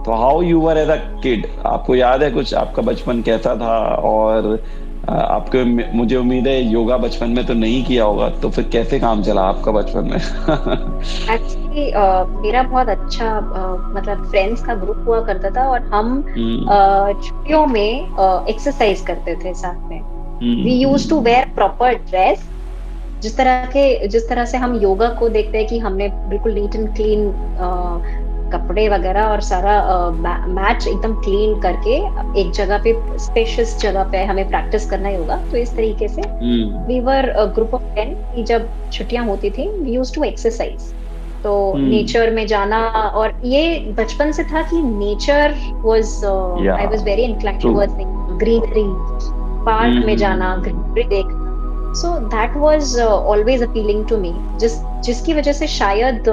तो how you were as a kid, आपको याद है कुछ आपका बचपन कैसा था? और आपके, मुझे उम्मीद है योगा बचपन में तो नहीं किया होगा, तो फिर कैसे काम चला आपका बचपन में? एक्चुअली मेरा बहुत अच्छा मतलब फ्रेंड्स का ग्रुप हुआ करता था, और हम हम्म, छुट्टियों में एक्सरसाइज करते थे साथ में। We use to hmm, wear proper dress, जिस तरह से हम योगा को देखते हैं कि हमने बिल्कुल नीट एंड क्लीन कपड़े वगैरह और सारा मैट एकदम क्लीन करके एक जगह पे, स्पेशियस जगह पे हमें प्रैक्टिस करना ही होगा, तो इस तरीके से हम्म, वी वर ग्रुप ऑफ 10 की जब छुट्टियां होती थी, वी यूज टू एक्सरसाइज। तो हम्म, नेचर में जाना, और ये बचपन से था कि नेचर वाज, या I was very inclined true, towards greenery, park में जाना, हम्म, ग्रीनरी देखना। So that was always appealing to me, जिसकी वजह से शायद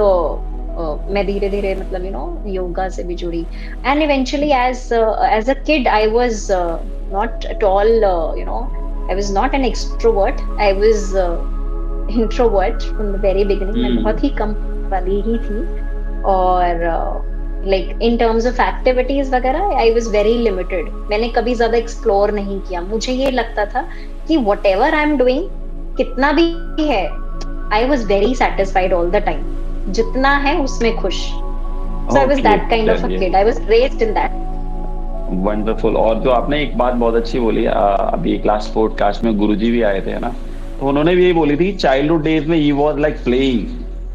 मैं धीरे धीरे मतलब योगा से भी जुड़ी। And eventually as a kid I was not at all, I was not an extrovert, I was introvert from the very beginning. मैं बहुत ही कम वाली ही थी, और like in terms of activities वगैरह आई वाज वेरी लिमिटेड। मैंने कभी ज्यादा एक्सप्लोर नहीं किया। मुझे ये लगता था कि whatever I am doing, कितना भी है, I was very satisfied all the time, जितना है उसमें खुश। So I was okay, that kind of a चलिए, kid, I was raised in that. Wonderful. और जो आपने एक बात बहुत अच्छी बोली, अभी एक लास्ट पॉडकास्ट में गुरुजी भी आए थे, है ना, तो उन्होंने भी यही बोली थी, चाइल्डहुड डेज में he was like playing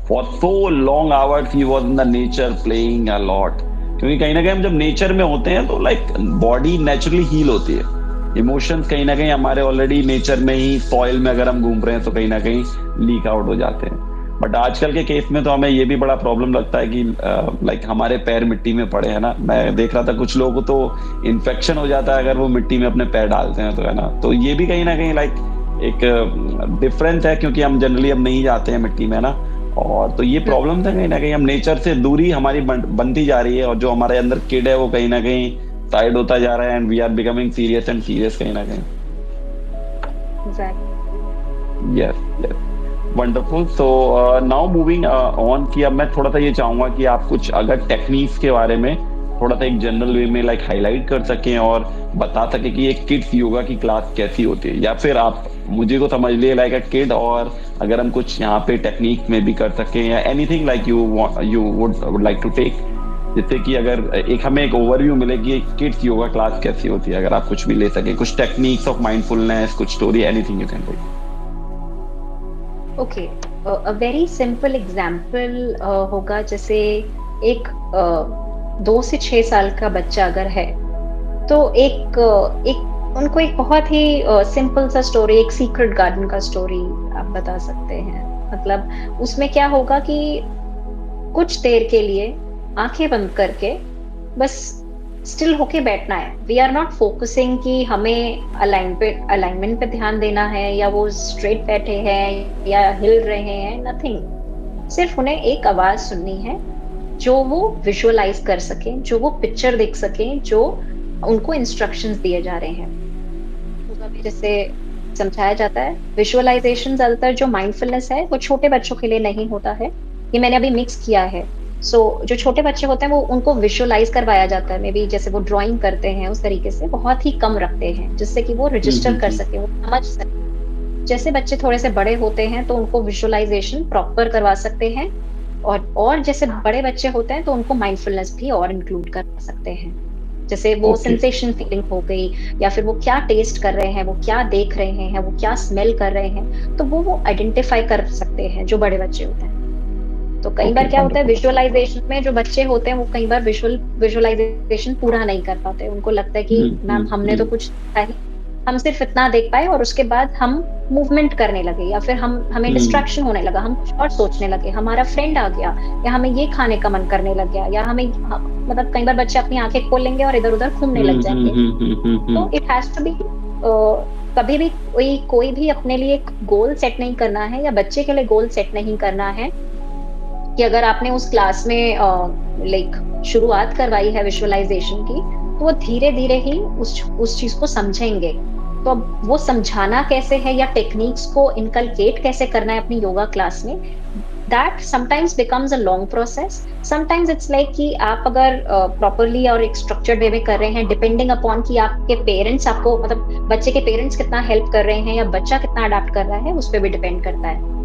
for so long hours, he was in the nature playing a lot. क्योंकि कहीं ना कहीं हम जब नेचर में होते हैं तो लाइक बॉडी नेचुरली हील होती है, इमोशंस कहीं ना कहीं हमारे ऑलरेडी नेचर में ही, सॉइल में अगर हम घूम रहे हैं तो कहीं ना कहीं लीक आउट हो जाते हैं। बट आजकल के केस में तो हमें ये भी बड़ा प्रॉब्लम लगता है कि लाइक हमारे पैर मिट्टी में पड़े, है ना, मैं देख रहा था कुछ लोगों को तो इन्फेक्शन हो जाता है अगर वो मिट्टी में अपने पैर डालते हैं, तो है ना, तो ये भी कहीं ना कहीं लाइक एक डिफरेंस है, क्योंकि हम जनरली अब नहीं जाते हैं मिट्टी में, है ना। और तो ये प्रॉब्लम है, कहीं ना कहीं हम नेचर से दूरी हमारी बनती जा रही है, और जो हमारे अंदर किड है वो कहीं ना कहीं साइड होता जा रहा है, and we are becoming serious and serious कहीं ना कहीं। Exactly. Yes, yes, wonderful. So now moving on, कि अब मैं थोड़ा सा ये चाहूंगा कि आप कुछ अगर टेक्निक्स के बारे में थोड़ा सा एक जनरल वे में लाइक हाईलाइट कर सकें और बता सके कि एक किड्स योगा की क्लास कैसी होती है, या फिर आप मुझे को समझ लिए लाइक अ किड, और अगर हम कुछ यहाँ पे टेक्निक में भी कर सकें, या anything like you would like to take, जिससे कि अगर एक हमें एक ओवरव्यू मिले कि एक किड्स योगा क्लास कैसी होती है, अगर आप कुछ भी ले सके, कुछ टेक्निक्स ऑफ माइंडफुलनेस, कुछ story, anything you can take. Okay, a very simple example होगा, जैसे एक 2 से 6 साल का बच्चा अगर है, तो एक उनको एक बहुत ही सिंपल सा स्टोरी, एक सीक्रेट गार्डन का स्टोरी आप बता सकते हैं। मतलब उसमें क्या होगा कि कुछ देर के लिए आंखें बंद करके बस स्टिल होके बैठना है। वी आर नॉट फोकसिंग कि हमें अलाइनमेंट पे ध्यान देना है, या वो स्ट्रेट बैठे हैं या हिल रहे हैं, नथिंग। सिर्फ उन्हें एक आवाज सुननी है, जो वो विजुअलाइज कर सकें, जो वो पिक्चर देख सकें, जो उनको इंस्ट्रक्शंस दिए जा रहे हैं। योगा में जैसे समझाया जाता है, विजुअलाइजेशन ज्यादातर जो माइंडफुलनेस है वो छोटे बच्चों के लिए नहीं होता है, ये मैंने अभी मिक्स किया है। जो छोटे बच्चे होते हैं वो उनको विजुअलाइज करवाया जाता है, मे बी जैसे वो ड्राइंग करते हैं उस तरीके से, बहुत ही कम रखते हैं जिससे कि वो रजिस्टर कर सके, वो समझ सके। जैसे बच्चे थोड़े से बड़े होते हैं तो उनको विजुअलाइजेशन प्रॉपर करवा सकते हैं, और जैसे बड़े बच्चे होते हैं तो उनको माइंडफुलनेस भी और इंक्लूड कर सकते हैं। जैसे वो ओके, सेंसेशन फीलिंग हो गई, या फिर वो क्या टेस्ट कर रहे हैं, वो क्या देख रहे हैं, वो क्या स्मेल कर रहे हैं, तो वो आइडेंटिफाई कर सकते हैं जो बड़े बच्चे होते हैं। तो कई ओके, बार क्या होता है, वंडरफुल, विजुअलाइजेशन में जो बच्चे होते हैं वो कई बार विजुअलाइजेशन पूरा नहीं कर पाते। उनको लगता है कि मैम हमने तो कुछ देखा ही, हम सिर्फ इतना देख पाए और उसके बाद हम मूवमेंट करने लगे, या फिर हमें डिस्ट्रैक्शन होने लगा, हम कुछ और सोचने लगे, हमारा फ्रेंड आ गया, या हमें ये खाने का मन करने लग गया, या हमें मतलब कई बार बच्चे अपनी आंखें खोल लेंगे और इधर उधर घूमने लग जाएंगे। तो इट हैज टू बी, कभी भी कोई भी अपने लिए एक गोल सेट नहीं करना है, या बच्चे के लिए गोल सेट नहीं करना है कि अगर आपने उस क्लास में लाइक शुरुआत करवाई है विजुअलाइजेशन की, तो वो धीरे धीरे ही उस चीज को समझेंगे। तो अब वो समझाना कैसे है, या टेक्निक्स को इनकलकेट कैसे करना है अपनी योगा क्लास में, that sometimes becomes a long process. Sometimes it's like कि आप अगर प्रॉपरली और एक स्ट्रक्चर्ड वे में कर रहे हैं, डिपेंडिंग अपॉन कि आपके पेरेंट्स आपको, मतलब बच्चे के पेरेंट्स कितना हेल्प कर रहे हैं या बच्चा कितना अडाप्ट कर रहा है, उस पर भी डिपेंड करता है।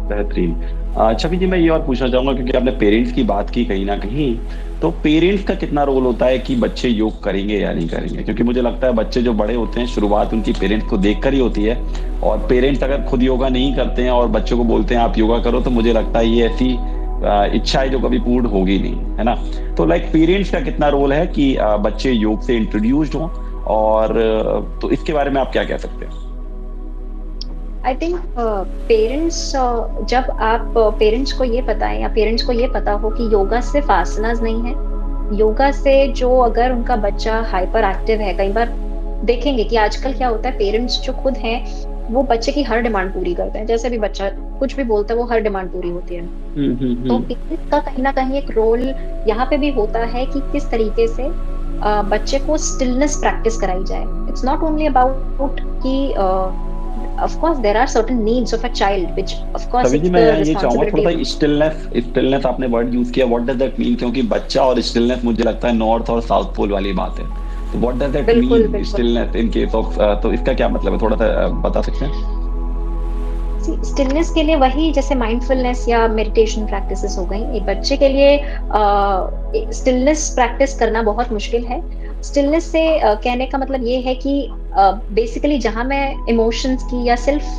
बेहतरीन। छवि जी, मैं ये और पूछना चाहूंगा, क्योंकि आपने पेरेंट्स की बात की कहीं ना कहीं, तो पेरेंट्स का कितना रोल होता है कि बच्चे योग करेंगे या नहीं करेंगे? क्योंकि मुझे लगता है बच्चे जो बड़े होते हैं, शुरुआत उनकी पेरेंट्स को देखकर ही होती है, और पेरेंट्स अगर खुद योगा नहीं करते हैं और बच्चों को बोलते हैं आप योगा करो, तो मुझे लगता है ये ऐसी इच्छा है जो कभी पूर्ण होगी नहीं, है ना? तो लाइक पेरेंट्स का कितना रोल है कि बच्चे योग से इंट्रोड्यूस्ड हों, और तो इसके बारे में आप क्या कह सकते हैं? आई थिंक पेरेंट्स, जब आप पेरेंट्स को ये बताएं, या पेरेंट्स को ये पता हो कि योगा सिर्फ आसनास नहीं है, योगा से जो अगर उनका बच्चा हाइपर एक्टिव है, कई बार देखेंगे कि आजकल क्या होता है, पेरेंट्स जो खुद हैं वो बच्चे की हर डिमांड पूरी करते हैं, जैसे भी बच्चा कुछ भी बोलता है वो हर डिमांड पूरी होती है। तो पेरेंट्स का कहीं ना कहीं एक रोल यहाँ पे भी होता है कि किस तरीके से बच्चे को स्टिलनेस प्रैक्टिस कराई जाए। इट्स नॉट ओनली अबाउट कि of course there are certain needs of a child which of course it's मैं the ये चाहूंगा थोड़ा responsibility सा स्टिलनेस आपने वर्ड यूज किया, व्हाट डज दैट मीन? क्योंकि बच्चा और स्टिलनेस मुझे लगता है नॉर्थ और साउथ पोल वाली बात है, तो व्हाट डज दैट बिल्कुल मीन बिल्कुल स्टिलनेस इन केस ऑफ, तो इसका क्या मतलब है, थोड़ा सा बता सकते हैं? स्टिलनेस के लिए वही जैसे माइंडफुलनेस या मेडिटेशन प्रैक्टिसेस हो गई, एक बच्चे के लिए स्टिलनेस प्रैक्टिस करना बहुत मुश्किल है। स्टिलनेस से कहने का मतलब ये है कि बेसिकली जहां मैं इमोशंस की या सेल्फ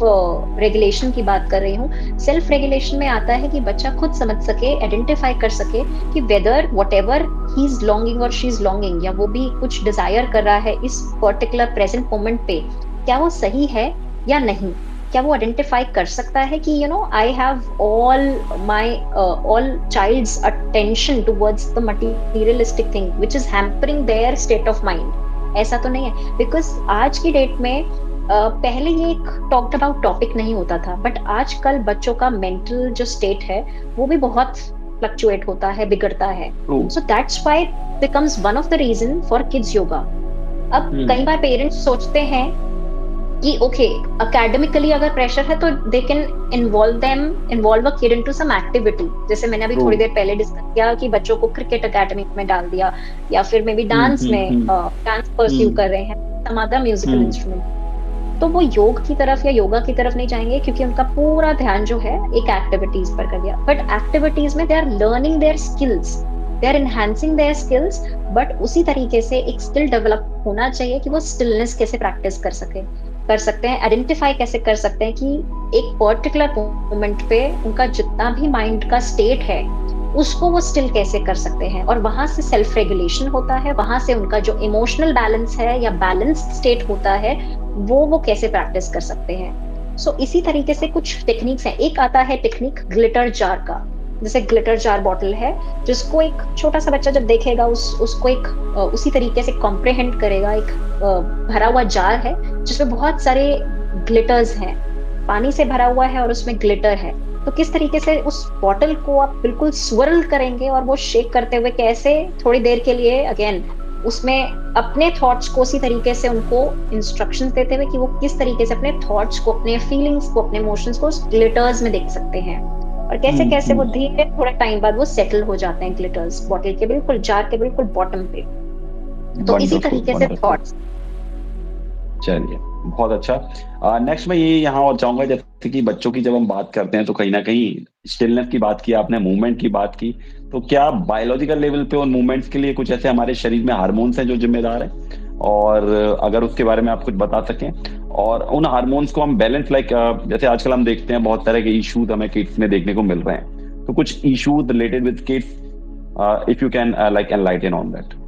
रेगुलेशन की बात कर रही हूँ, सेल्फ रेगुलेशन में आता है कि बच्चा खुद समझ सके, आइडेंटिफाई कर सके कि whether whatever he is longing और शी इज लॉन्गिंग, या वो भी कुछ डिजायर कर रहा है इस पर्टिकुलर प्रेजेंट मोमेंट पे, क्या वो सही है या नहीं। क्या वो आइडेंटिफाई कर सकता है कि I have all my all child's attention towards the materialistic thing which is hampering their state of mind. ऐसा तो नहीं है, बिकॉज आज की डेट में पहले ये एक टॉक्ड अबाउट टॉपिक नहीं होता था, बट आजकल बच्चों का मेंटल जो स्टेट है वो भी बहुत फ्लक्चुएट होता है, बिगड़ता है। So that's why becomes one of the reason for kids yoga. अब कई बार पेरेंट्स सोचते हैं कि ओके अकेडमिकली अगर प्रेशर है तो they can involve a kid into some activity, जैसे मैंने अभी थोड़ी देर पहले डिस्कस किया कि बच्चों को क्रिकेट एकेडमी में डाल दिया, या फिर मे बी डांस में डांस परस्यू कर रहे हैं, सम अदर म्यूजिकल इंस्ट्रूमेंट, तो वो योग की तरफ या योगा की तरफ नहीं जाएंगे, क्योंकि उनका पूरा ध्यान जो है एक एक्टिविटीज पर कर दिया। बट एक्टिविटीज में they are learning their skills, they are enhancing their skills, but उसी तरीके से एक स्किल डेवलप होना चाहिए कि वो स्टिलनेस कैसे प्रैक्टिस कर सकते हैं, आइडेंटिफाई कैसे कर सकते हैं कि एक पर्टिकुलर मोमेंट पे उनका जितना भी माइंड का स्टेट है उसको वो स्टिल कैसे कर सकते हैं, और वहां से सेल्फ रेगुलेशन होता है, वहां से उनका जो इमोशनल बैलेंस है या बैलेंस्ड स्टेट होता है वो कैसे प्रैक्टिस कर सकते हैं। सो इसी तरीके से कुछ टेक्निक्स हैं। एक आता है टेक्निक ग्लिटर जार का, जैसे ग्लिटर जार बॉटल है जिसको एक छोटा सा बच्चा जब देखेगा उसको एक उसी तरीके से कॉम्प्रिहेंड करेगा। एक भरा हुआ जार है जिसमें बहुत सारे ग्लिटर्स हैं, पानी से भरा हुआ है और उसमें ग्लिटर है, तो किस तरीके से उस बॉटल को आप बिल्कुल स्विरल करेंगे और वो शेक करते हुए कैसे थोड़ी देर के लिए अगेन उसमें अपने थॉट्स को उसी तरीके से उनको इंस्ट्रक्शंस देते हुए कि वो किस तरीके से अपने थॉट्स को, अपने फीलिंग्स को, अपने इमोशंस को ग्लिटर्स में देख सकते हैं, और कैसे कैसे वो धीरे थोड़े टाइम बाद वो सेटल हो जाते हैं ग्लिटर्स बॉटल के बिल्कुल, जार के बिल्कुल बॉटम पे। तो इसी तरीके से थॉट्स। चलिए, बहुत अच्छा। नेक्स्ट मैं ये यहाँ और चाहूंगा, जैसे कि बच्चों की जब हम बात करते हैं तो कहीं ना कहीं स्टिलनेस की बात की आपने, मूवमेंट की बात की, तो क्या बायोलॉजिकल लेवल पे उन मूवमेंट्स के लिए कुछ ऐसे हमारे शरीर में हार्मोन्स हैं जो जिम्मेदार हैं, और अगर उसके बारे में आप कुछ बता सकें, और उन हार्मोन्स को हम बैलेंस जैसे आजकल हम देखते हैं बहुत तरह के इश्यूज हमें किड्स में देखने को मिल रहे हैं, तो कुछ issues related with kids, if you can enlighten on that.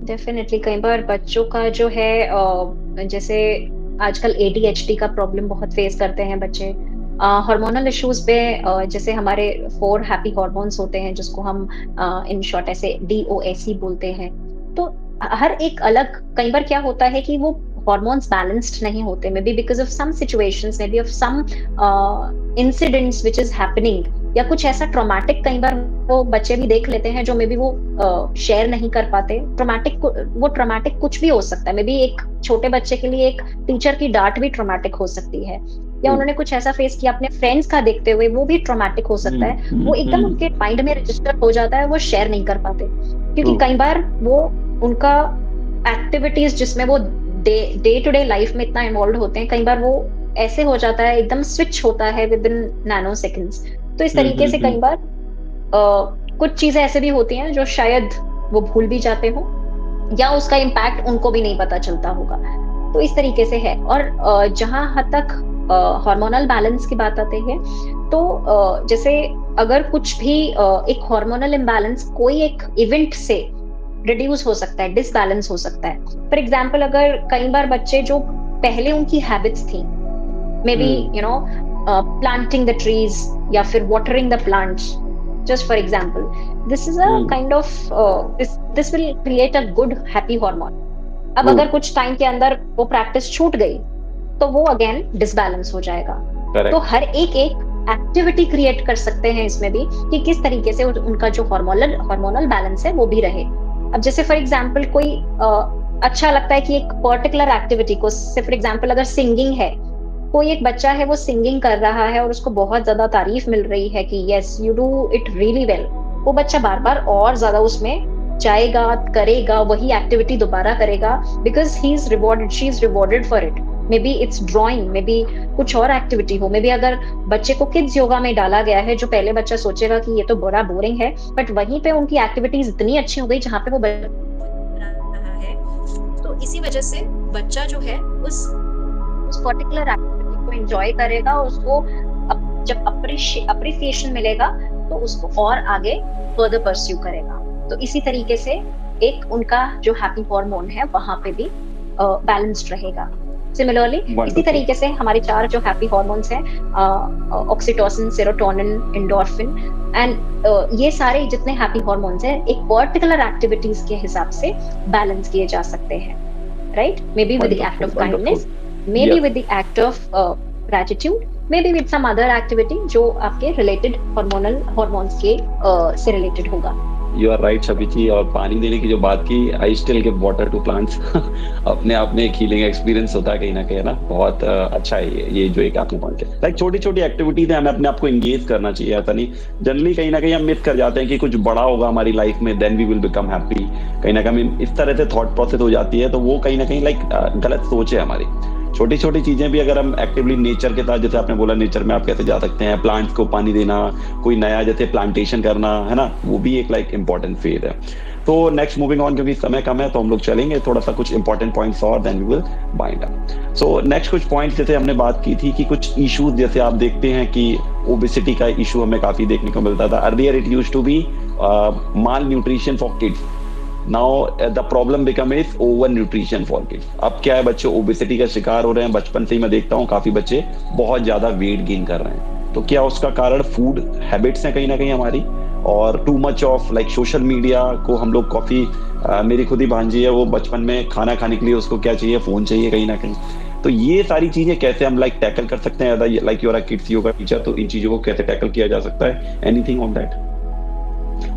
Definitely कई बार बच्चों का जो है जैसे आजकल एडीएचडी का प्रॉब्लम बहुत फेस करते हैं बच्चे। हार्मोनल इश्यूज पे जैसे हमारे 4 हैप्पी हार्मोन्स होते हैं जिसको हम इन शॉर्ट ऐसे डीओएसी बोलते हैं। तो हर एक अलग कई बार क्या होता है कि वो हार्मोन्स बैलेंस्ड नहीं होते, maybe because of some situations, maybe of some incidents which is happening, या कुछ ऐसा ट्रॉमेटिक कई बार वो बच्चे भी देख लेते हैं जो मे बी वो शेयर नहीं कर पाते। वो ट्रॉमेटिक कुछ भी हो सकता है। मे बी एक छोटे बच्चे के लिए एक टीचर की डांट भी ट्रॉमेटिक हो सकती है, या उन्होंने कुछ ऐसा फेस किया अपने फ्रेंड्स का देखते हुए, वो भी ट्रॉमेटिक हो सकता है। वो एकदम उनके माइंड में रजिस्टर हो जाता है, वो शेयर नहीं कर पाते क्योंकि कई बार वो उनका एक्टिविटीज जिसमें वो डे टू डे लाइफ में इतना इन्वॉल्व होते हैं, कई बार वो ऐसे हो जाता है, एकदम स्विच होता है विद इन नैनो सेकंड्स। तो इस तरीके से कई बार कुछ चीजें ऐसे भी होती हैं जो शायद वो भूल भी जाते हो, या उसका इम्पैक्ट उनको भी नहीं पता चलता होगा। तो इस तरीके से है। और जहां हद तक हार्मोनल बैलेंस की बात आती है, तो जैसे अगर कुछ भी एक हार्मोनल इम्बैलेंस कोई एक इवेंट से रिड्यूस हो सकता है, डिसबैलेंस हो सकता है। फॉर एग्जाम्पल, अगर कई बार बच्चे जो पहले उनकी हैबिट्स थी, may be planting the trees या फिर watering the plants, just for example, this is a kind of this will create a good happy hormone. अब अगर कुछ टाइम के अंदर वो प्रैक्टिस छूट गई तो वो अगेन डिसबैलेंस हो जाएगा। तो हर एक एक्टिविटी क्रिएट कर सकते हैं इसमें भी कि किस तरीके से उनका जो हार्मोनल बैलेंस है वो भी रहे। अब जैसे फॉर एग्जाम्पल कोई अच्छा लगता है कि एक पर्टिकुलर एक्टिविटी को, फॉर एग्जाम्पल अगर सिंगिंग है, कोई एक बच्चा है वो सिंगिंग कर रहा है और उसको बहुत ज्यादा तारीफ मिल रही है कि yes you do it really well, वो बच्चा बार बार और ज्यादा उसमें जाएगा, करेगा, वही एक्टिविटी दोबारा करेगा, because he is rewarded, she is rewarded for it. May be it's drawing, may be कुछ और एक्टिविटी हो, मे बी अगर बच्चे को किड्स योगा में डाला गया है, जो पहले बच्चा सोचेगा कि ये तो बड़ा बोरिंग है, बट वहीं पे उनकी एक्टिविटीज इतनी अच्छी हो गई जहाँ पे वो रहा है। तो इसी वजह से बच्चा जो है उस पर्टिकुलर एक्टिविटी को एंजॉय करेगा, उसको जब अप्रिसिएशन मिलेगा तो उसको और आगे फर्दर परस्यू करेगा। तो इसी तरीके से एक उनका जो हैप्पी हार्मोन है वहां पे भी बैलेंस्ड रहेगा। सिमिलरली इसी तरीके से हमारे 4 जो हैप्पी हार्मोन्स हैं, ऑक्सीटोसिन, सेरोटोनिन, एंडोर्फिन, एंड ये सारे जितने हैप्पी हार्मोन्स हैं एक पर्टिकुलर एक्टिविटीज के हिसाब से बैलेंस किए जा सकते हैं, right? May be with the act of kindness, maybe with the act of gratitude, maybe with some other activity जो आपके related hormones के से related होगा। You are right, शबी जी। और पानी देने की जो बात की, I still give water to plants अपने आप में एक हीलिंग एक्सपीरियंस होता है कहीं ना कहीं, ना बहुत अच्छा है ये जो एक आपने पॉइंट है। लाइक छोटी छोटी एक्टिविटीज है, हमें अपने आप को एंगेज करना चाहिए। ऐसा नहीं, जनरली कहीं ना कहीं हम मिस कर जाते हैं कि कुछ बड़ा होगा हमारी लाइफ में, then we will become happy. कहीं ना कहीं इस तरह से थॉट प्रोसेस हो जाती है, तो वो कहीं ना कहीं लाइक गलत सोच है हमारी। छोटी छोटी चीजें भी अगर हम एक्टिवली नेचर के साथ, जैसे आपने बोला नेचर में आप कैसे जा सकते हैं, प्लांट्स को पानी देना, कोई नया जैसे प्लांटेशन करना है ना, वो भी एक लाइक इंपॉर्टेंट फेज है। तो नेक्स्ट मूविंग ऑन, क्योंकि समय कम है तो हम लोग चलेंगे थोड़ा सा कुछ इंपॉर्टेंट पॉइंट्स और, then we will bind up. So next कुछ पॉइंट्स जैसे हमने बात की थी कि कुछ इश्यूज, जैसे आप देखते हैं कि ओबेसिटी का इशू हमें काफी देखने को मिलता था। Earlier it used to be malnutrition for kids, now the problem become is over nutrition for kids. अब क्या है, बच्चे ओबेसिटी का शिकार हो रहे हैं। बचपन से ही मैं देखता हूँ काफी बच्चे बहुत ज्यादा वेट गेन कर रहे हैं। तो क्या उसका कारण फूड हैबिट्स हैं कहीं ना कहीं हमारी, और too much of like social media को हम लोग काफी मेरी खुद ही भांजी है, वो बचपन में खाना खाने के लिए उसको क्या चाहिए, फोन चाहिए कहीं ना कहीं। तो ये सारी चीजें कैसे हम लाइक टैकल कर सकते हैं, like you are a kids yoga teacher, तो इन चीजों को कैसे टैकल किया जा सकता है? Anything on that?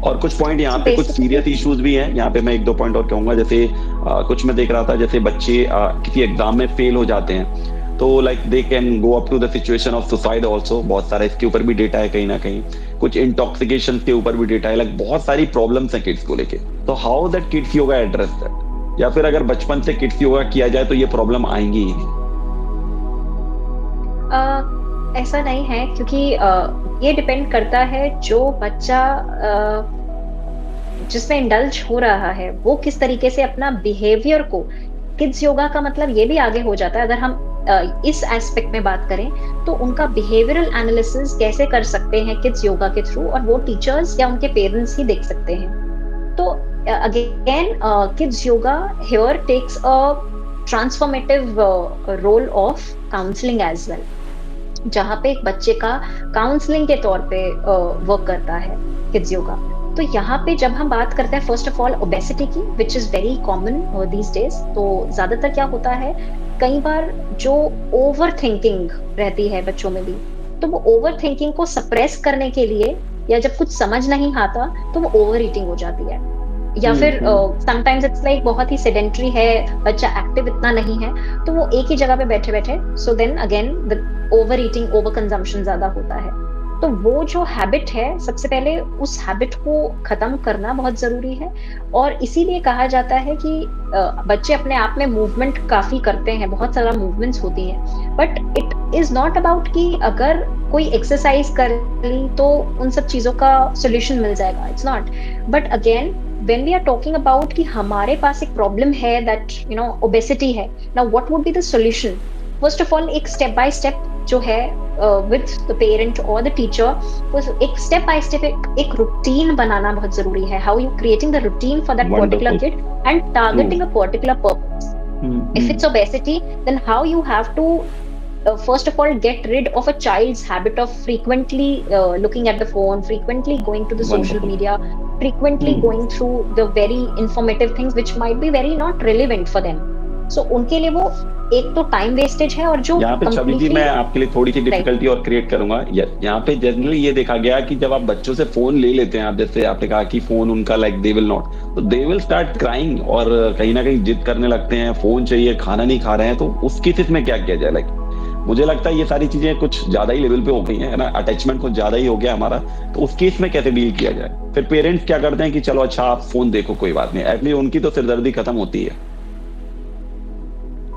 और कुछ पॉइंट यहाँ पे कुछ सीरियस इश्यूज भी हैं, यहाँ पे मैं 1-2 पॉइंट और कहूंगा। जैसे कुछ मैं देख रहा था, जैसे बच्चे किसी एग्जाम में फेल हो जाते हैं, तो like they can go up to the situation of suicide also. बहुत सारा इसके ऊपर भी डेटा है कहीं ना कहीं। कुछ इंटॉक्सिकेशन के ऊपर भी डेटा है, लाइक बहुत सारी प्रॉब्लम्स हैं किड्स को लेके। तो how that kids yoga address that, या फिर अगर बचपन से किड्स योगा किया जाए तो ये प्रॉब्लम आएंगी ही नहीं? ऐसा नहीं है, क्योंकि ये डिपेंड करता है जो बच्चा जिसमें इंडल्ज हो रहा है वो किस तरीके से अपना बिहेवियर को, किड्स योगा का मतलब ये भी आगे हो जाता है। अगर हम इस एस्पेक्ट में बात करें तो उनका बिहेवियरल एनालिसिस कैसे कर सकते हैं किड्स योगा के थ्रू, और वो टीचर्स या उनके पेरेंट्स ही देख सकते हैं। तो again, kids yoga here takes a transformative role of counseling as well, जहाँ पे एक बच्चे का काउंसलिंग के तौर पे वर्क करता है किड्स योगा। तो यहाँ पे जब हम बात करते हैं फर्स्ट ऑफ ऑल ओबेसिटी की, which is very common these days, तो ज्यादातर क्या होता है, कई बार जो ओवर थिंकिंग रहती है बच्चों में भी, तो वो ओवर थिंकिंग को सप्रेस करने के लिए, या जब कुछ समझ नहीं आता तो वो ओवर ईटिंग हो जाती है, या फिर समटाइम्स इट्स लाइक बहुत ही सेडेंटरी है, बच्चा एक्टिव इतना नहीं है, तो वो एक ही जगह पे बैठे बैठे, so then again the overeating, over consumption ज्यादा होता है। तो वो जो हैबिट है, सबसे पहले उस हैबिट को खत्म करना बहुत जरूरी है। और इसीलिए कहा जाता है कि बच्चे अपने आप में मूवमेंट काफी करते हैं, बहुत सारा मूवमेंट्स होती हैं, but it is not about कि अगर कोई एक्सरसाइज कर ली तो उन सब चीजों का सोल्यूशन मिल जाएगा, it's not. But again when we are talking about कि हमारे पास एक प्रॉब्लम है, that you know obesity है, now what would be the solution? First of all, एक step by step जो है with the parent or the teacher, एक step by step एक routine बनाना बहुत जरूरी है। How you creating the routine for that particular kid and targeting a particular purpose. If it's obesity, then how you have to first of all get rid of a child's habit of frequently looking at the phone, frequently going to the social media, frequently going through the very informative things which might be very not relevant for them. So उनके लिए वो एक तो time wastage है, और जो यहाँ पे छवि जी मैं आपके लिए थोड़ी सी डिफिकल्टी और क्रिएट करूंगा। यहाँ पे जनरली ये देखा गया कि जब आप बच्चों से फोन ले लेते हैं, आप जैसे आपने कहा कि फोन उनका लाइक दे विल नॉट, तो दे विल स्टार्ट क्राइंग और कहीं ना कहीं जिद करने लगते हैं, फोन चाहिए, खाना नहीं खा रहे हैं। तो उस केसेस में क्या किया जाए? लाइक मुझे लगता है ये सारी चीजें कुछ ज्यादा ही लेवल पे हो गई है ना, अटैचमेंट कुछ ज्यादा ही हो गया हमारा। तो उस केस में कैसे डील किया जाए? फिर पेरेंट्स क्या करते हैं कि चलो अच्छा आप फोन देखो, कोई बात नहीं, एटलीस्ट उनकी तो सिरदर्दी खत्म होती है।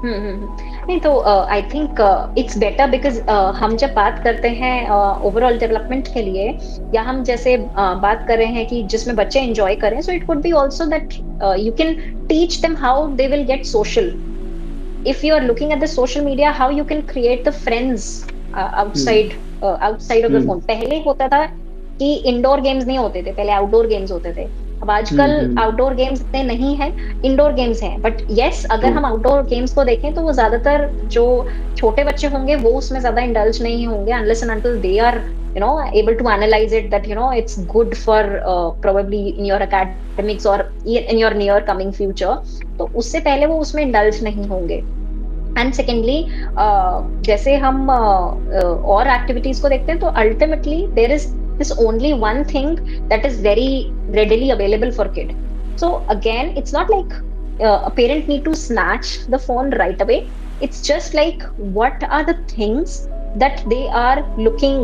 नहीं तो I think it's better because हम जब बात करते हैं ओवरऑल डेवलपमेंट के लिए, या हम जैसे बात कर रहे हैं कि जिसमें बच्चे एंजॉय करें, so it could be also that you can teach them how they will get social. If you are looking at the social media, how you can create the friends outside of the phone. पहले होता था कि indoor games नहीं होते थे, पहले outdoor games होते थे। अब आजकल आउटडोर गेम्स इतने नहीं है, इंडोर गेम्स हैं। बट यस, अगर हम आउटडोर गेम्स को देखें तो वो ज्यादातर जो छोटे बच्चे होंगे वो उसमें ज्यादा इंडल्ज नहीं होंगे, unless and until they are able to analyze it that it's good for probably in your academics or in your near coming future. तो उससे पहले वो उसमें इंडल्ज नहीं होंगे। एंड सेकेंडली जैसे हम और एक्टिविटीज को देखते हैं, तो ultimately there is this only one thing that is very readily available for kid. So again it's not like a parent need to snatch the phone right away. It's just like what are the things that they are looking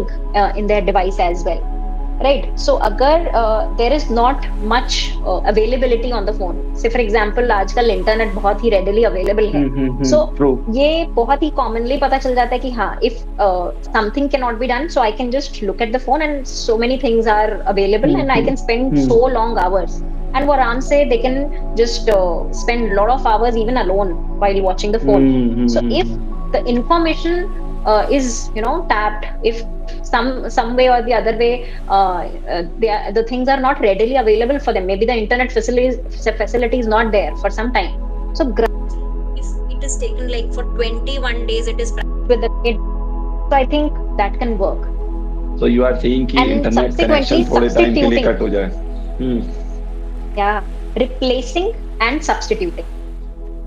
in their device as well, right? So agar there is not much availability on the phone, say for example आजकल internet बहुत ही readily available है, so ये बहुत ही commonly पता चल जाता है कि हाँ, if something cannot be done, so I can just look at the phone and so many things are available and I can spend so long hours. And what Ram say, they can just spend a lot of hours even alone while watching the phone. So if the information is tapped, if some way or the other way the things are not readily available for them, maybe the internet facility is not there for some time, so if it is taken like for 21 days it is with the kid, so I think that can work. So you are saying कि internet connection थोड़े time के लिए cut हो जाए। Yeah, replacing and substituting.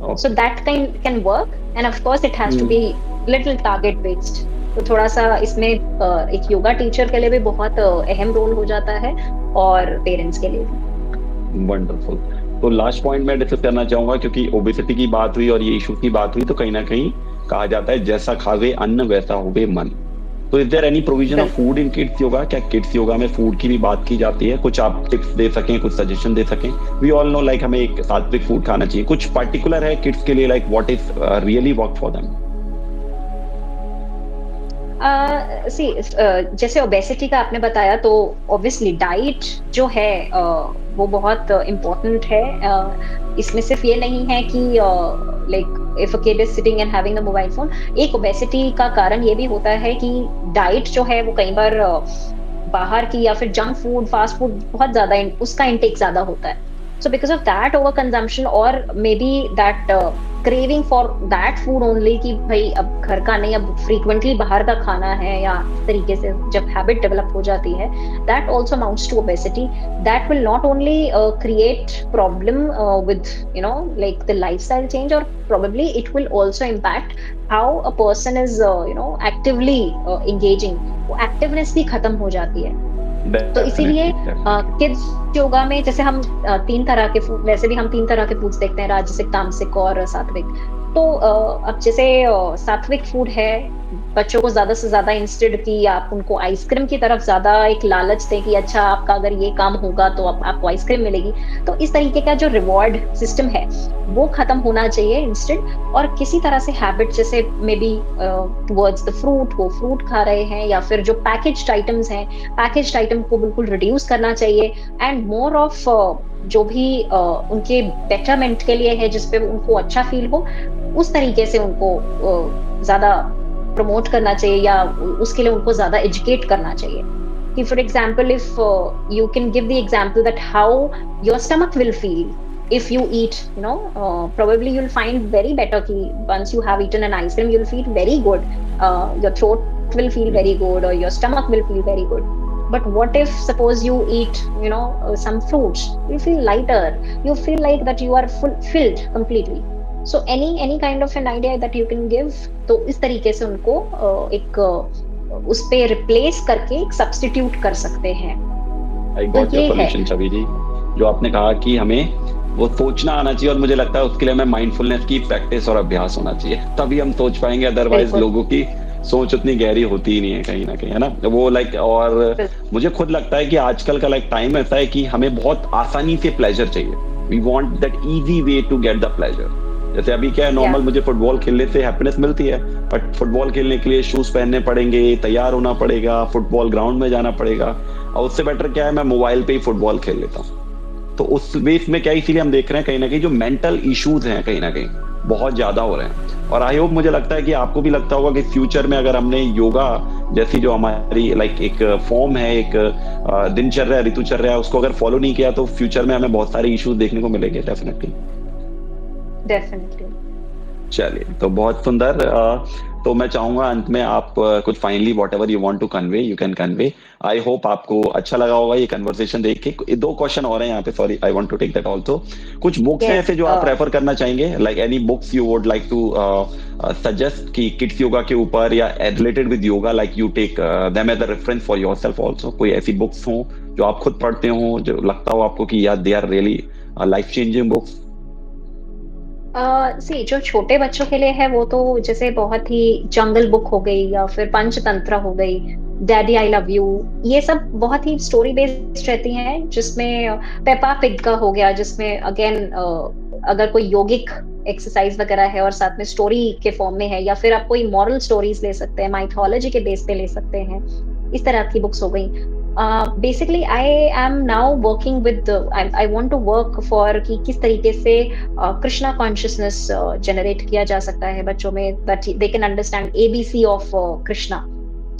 Okay. So that can work, and of course it has to be little target based. तो थोड़ा सा इसमें एक योगा टीचर के लिए भी बहुत अहम रोल हो जाता है, और पेरेंट्स के लिए भी। वंडरफुल। तो लास्ट पॉइंट मैं डिस्कस करना चाहूंगा, क्योंकि ओबेसिटी की बात हुई और ये इशू की बात हुई, तो कहीं ना कहीं कहा जाता है जैसा खावे अन्न वैसा होवे मन। तो is there any provision of food in kids yoga? क्या किड्स योगा में फूड की भी बात की जाती है? कुछ आप टिप्स दे सकें, कुछ सजेशन दे सकें? वी ऑल नो लाइक हमें एक सात्विक फूड खाना चाहिए, कुछ पर्टिकुलर है किड्स के लिए, like what is really work for them? जैसे ओबेसिटी का आपने बताया, तो ऑब्वियसली डाइट जो है वो बहुत इम्पोर्टेंट है। इसमें सिर्फ ये नहीं है कि like if a kid is sitting and having a mobile phone. एक ओबेसिटी का कारण ये भी होता है कि डाइट जो है वो कई बार बाहर की या फिर जंक फूड, फास्ट फूड बहुत ज्यादा उसका इंटेक ज्यादा होता है। So because of that overconsumption or maybe that craving for that food only कि भाई अब घर का नहीं, अब frequently बाहर का खाना है, या इस तरीके से जब habit develop हो जाती है, that also amounts to obesity. That will not only create problem with like the lifestyle change, or probably it will also impact how a person is actively engaging. वो activeness भी खत्म हो जाती है. तो इसीलिए किड्स योगा में जैसे हम 3 तरह के फूड, वैसे भी हम 3 तरह के फूड्स देखते हैं, राजसिक, तामसिक और सात्विक. तो अब जैसे सात्विक फूड है, बच्चों को ज्यादा से ज्यादा इंस्टेड की आप उनको आइसक्रीम की तरफ ज्यादा एक लालच दें कि अच्छा आपका अगर ये काम होगा तो आपको आइसक्रीम मिलेगी. तो इस तरीके का जो रिवॉर्ड सिस्टम है वो खत्म होना चाहिए इंस्टेड. और किसी तरह से हैबिट, जैसे may be towards the fruit, वो फ्रूट खा रहे हैं, या फिर जो पैकेज्ड आइटम्स हैं, पैकेज्ड आइटम को बिल्कुल रिड्यूस करना चाहिए. एंड मोर ऑफ जो भी उनके बेटरमेंट के लिए है, जिसपे उनको अच्छा फील हो, उस तरीके से उनको ज्यादा प्रमोट करना चाहिए, या उसके लिए उनको ज्यादा एजुकेट करना चाहिए. कि for example if you can give the example that how your stomach will feel if you eat, probably you'll find very better ki once you have eaten an ice cream, you'll feel very good, your throat will feel very good, or your stomach will feel very good. But what if suppose you eat some fruits, you feel lighter, you feel like that you are filled completely. So any kind of an idea that you can give, तो इस तरीके से उनको एक उस पे replace करके एक सब्स्टिट्यूट कर सकते हैं. I got your solution, छवि जी. जो आपने कहा कि हमें वो सोचना आना चाहिए, और मुझे लगता है उसके लिए हमें माइंडफुलनेस की प्रैक्टिस और अभ्यास होना चाहिए, तभी हम सोच पाएंगे. अदरवाइज लोगों की सोच उतनी गहरी होती ही नहीं है कहीं ना कहीं, है ना वो और मुझे खुद लगता है कि आजकल का टाइम ऐसा है कि हमें बहुत आसानी से प्लेजर चाहिए. We want that easy way to get the pleasure. जैसे अभी क्या है, नॉर्मल मुझे फुटबॉल खेलने से हैप्पीनेस मिलती है, बट फुटबॉल खेलने के लिए शूज पहनने पड़ेंगे, तैयार होना पड़ेगा, फुटबॉल ग्राउंड में जाना पड़ेगा, और उससे बेटर क्या है मैं मोबाइल पे ही फुटबॉल खेल लेता हूँ. तो उस बेस में क्या, इसीलिए हम देख रहे हैं कहीं ना कहीं जो मेंटल इश्यूज हैं कहीं ना कहीं बहुत ज्यादा हो रहे हैं. और आई होप, मुझे लगता है कि आपको भी लगता होगा कि फ्यूचर में अगर हमने योगा जैसी जो हमारी एक फॉर्म है, एक दिनचर्या, ऋतुचर्या, उसको अगर फॉलो नहीं किया तो फ्यूचर में हमें बहुत सारे इश्यूज देखने को मिलेंगे. डेफिनेटली. चलिए, तो बहुत सुंदर. तो मैं चाहूंगा अंत में आप कुछ finally whatever you want to convey you can convey. I hope आपको अच्छा लगा होगा ये कन्वर्सेशन देख के. 2 क्वेश्चन और हैं यहाँ पे, sorry, I want to take that also. कुछ बुक्स हैं ऐसे जो आप रेफर करना चाहेंगे, like any books you would like to suggest कि किड्स योगा के ऊपर या related with yoga, like you take them as a reference for yourself also. कोई ऐसी बुक्स हो जो आप खुद पढ़ते हो, जो लगता हो आपको कि यार they are really life changing books? जो छोटे बच्चों के लिए है वो तो जैसे बहुत ही जंगल बुक हो गई, या फिर पंचतंत्र हो गई, डैडी आई लव यू, ये सब बहुत ही स्टोरी बेस्ड रहती हैं. जिसमें पेपा पिग का हो गया, जिसमें अगेन अगर कोई योगिक एक्सरसाइज वगैरह है और साथ में स्टोरी के फॉर्म में है, या फिर आप कोई मॉरल स्टोरीज ले सकते हैं, माइथोलॉजी के बेस पे ले सकते हैं. इस तरह की बुक्स हो गई. Basically I am now working with I want to work for कि किस तरीके से कृष्णा कॉन्शियसनेस जनरेट किया जा सकता है बच्चों में, that they can understand ABC of Krishna.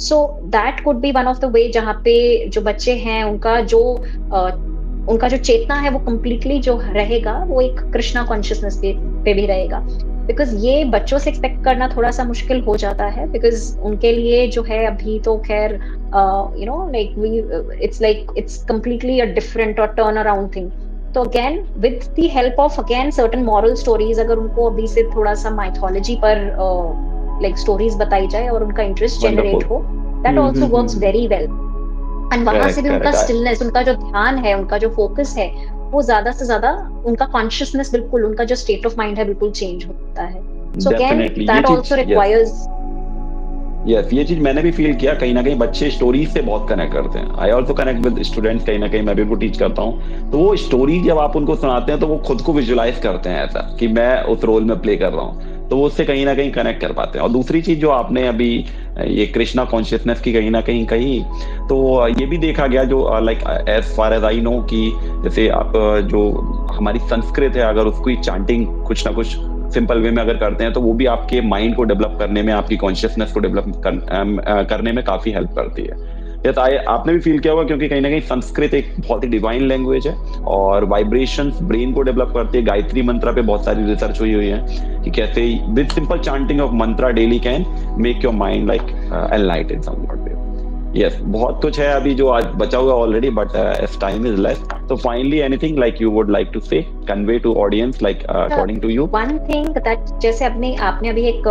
So that could be one of the way जहाँ पे जो बच्चे हैं उनका जो चेतना है वो completely जो रहेगा वो एक कृष्णा कॉन्शियसनेस पे भी रहेगा. बिकॉज ये बच्चों से एक्सपेक्ट करना थोड़ा सा मुश्किल हो जाता है, बिकॉज उनके लिए जो है अभी तो खैर it's completely a different or turn around thing. तो again with the help of again certain moral stories, अगर उनको अभी से थोड़ा सा mythology पर stories बताई जाए और उनका इंटरेस्ट जनरेट हो, that also works very well. And वहां से भी उनका स्टिलनेस, उनका जो ध्यान है, उनका जो फोकस है, वो ज्यादा से ज्यादा उनका कॉन्शियसनेस, बिल्कुल उनका जो स्टेट ऑफ माइंड है बिल्कुल चेंज होता है. So again that also requires. Yes, ये चीज मैंने भी फील किया. कहीं ना कहीं बच्चे स्टोरीज से बहुत कनेक्ट करते हैं. I also connect with students. कहीं ना कहीं मैं भी उनको टीच करता हूँ, तो वो स्टोरी जब आप उनको सुनाते हैं तो वो खुद को विजुअलाइज करते हैं ऐसा कि मैं उस रोल में प्ले कर रहा हूँ, तो वो उससे कहीं ना कहीं कनेक्ट कर पाते हैं. और दूसरी चीज जो आपने अभी ये कृष्णा कॉन्शियसनेस की कहीं ना कहीं कही, तो ये भी देखा गया जो like as far as I know कि जैसे आप जो हमारी संस्कृत है, अगर उसकी चांटिंग कुछ ना कुछ सिंपल वे में अगर करते हैं तो वो भी आपके माइंड को डेवलप करने में, आपकी कॉन्शियसनेस को डेवलप करने में काफी हेल्प करती है. आपने भी फील किया होगा, क्योंकि कहीं ना कहीं संस्कृत एक बहुत ही डिवाइन लैंग्वेज है और वाइब्रेशंस ब्रेन को डेवलप करती है। गायत्री मंत्रा पे बहुत सारी रिसर्च हुई है कि कैसे with simple chanting of mantra daily can make your mind like enlightened somewhat. Yes, बहुत कुछ है अभी जो आज बचा हुआ already, but as time is less, तो finally anything like you would like to say convey to audience like according to you? One thing that, जैसे आपने अभी एक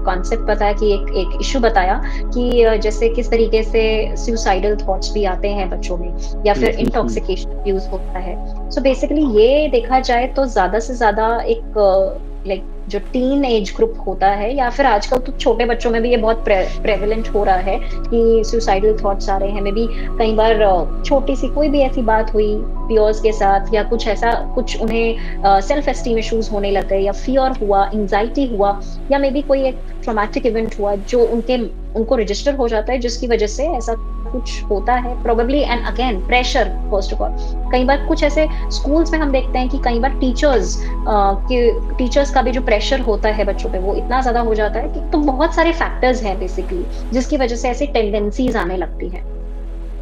कॉन्सेप्ट बताया कि एक इशू बताया कि जैसे किस तरीके से सुसाइडल थॉट्स भी आते हैं बच्चों में, या फिर इंटॉक्सिकेशन यूज होता है। सो बेसिकली ये देखा जाए तो ज्यादा से ज्यादा एक लाइक जो टीन एज ग्रुप होता है, या फिर आजकल तो छोटे बच्चों में भी ये बहुत प्रेवलेंट हो रहा है कि सुसाइडल थॉट्स आ रहे हैं। मे बी कई बार छोटी सी कोई भी ऐसी बात हुई पियर्स के साथ, या कुछ ऐसा, कुछ उन्हें सेल्फ एस्टीम इश्यूज होने लग गए, या फियर हुआ, एंजाइटी हुआ, या मे बी कोई एक ट्रॉमेटिक इवेंट हुआ जो उनको रजिस्टर हो जाता है, जिसकी वजह से ऐसा कुछ होता है probably. And again pressure, first of all कई बार कुछ ऐसे स्कूल्स में हम देखते हैं कि कई बार टीचर्स का भी जो प्रेशर होता है बच्चों पे वो इतना ज्यादा हो जाता है कि तो बहुत सारे फैक्टर्स हैं बेसिकली जिसकी वजह से ऐसी टेंडेंसीज आने लगती हैं।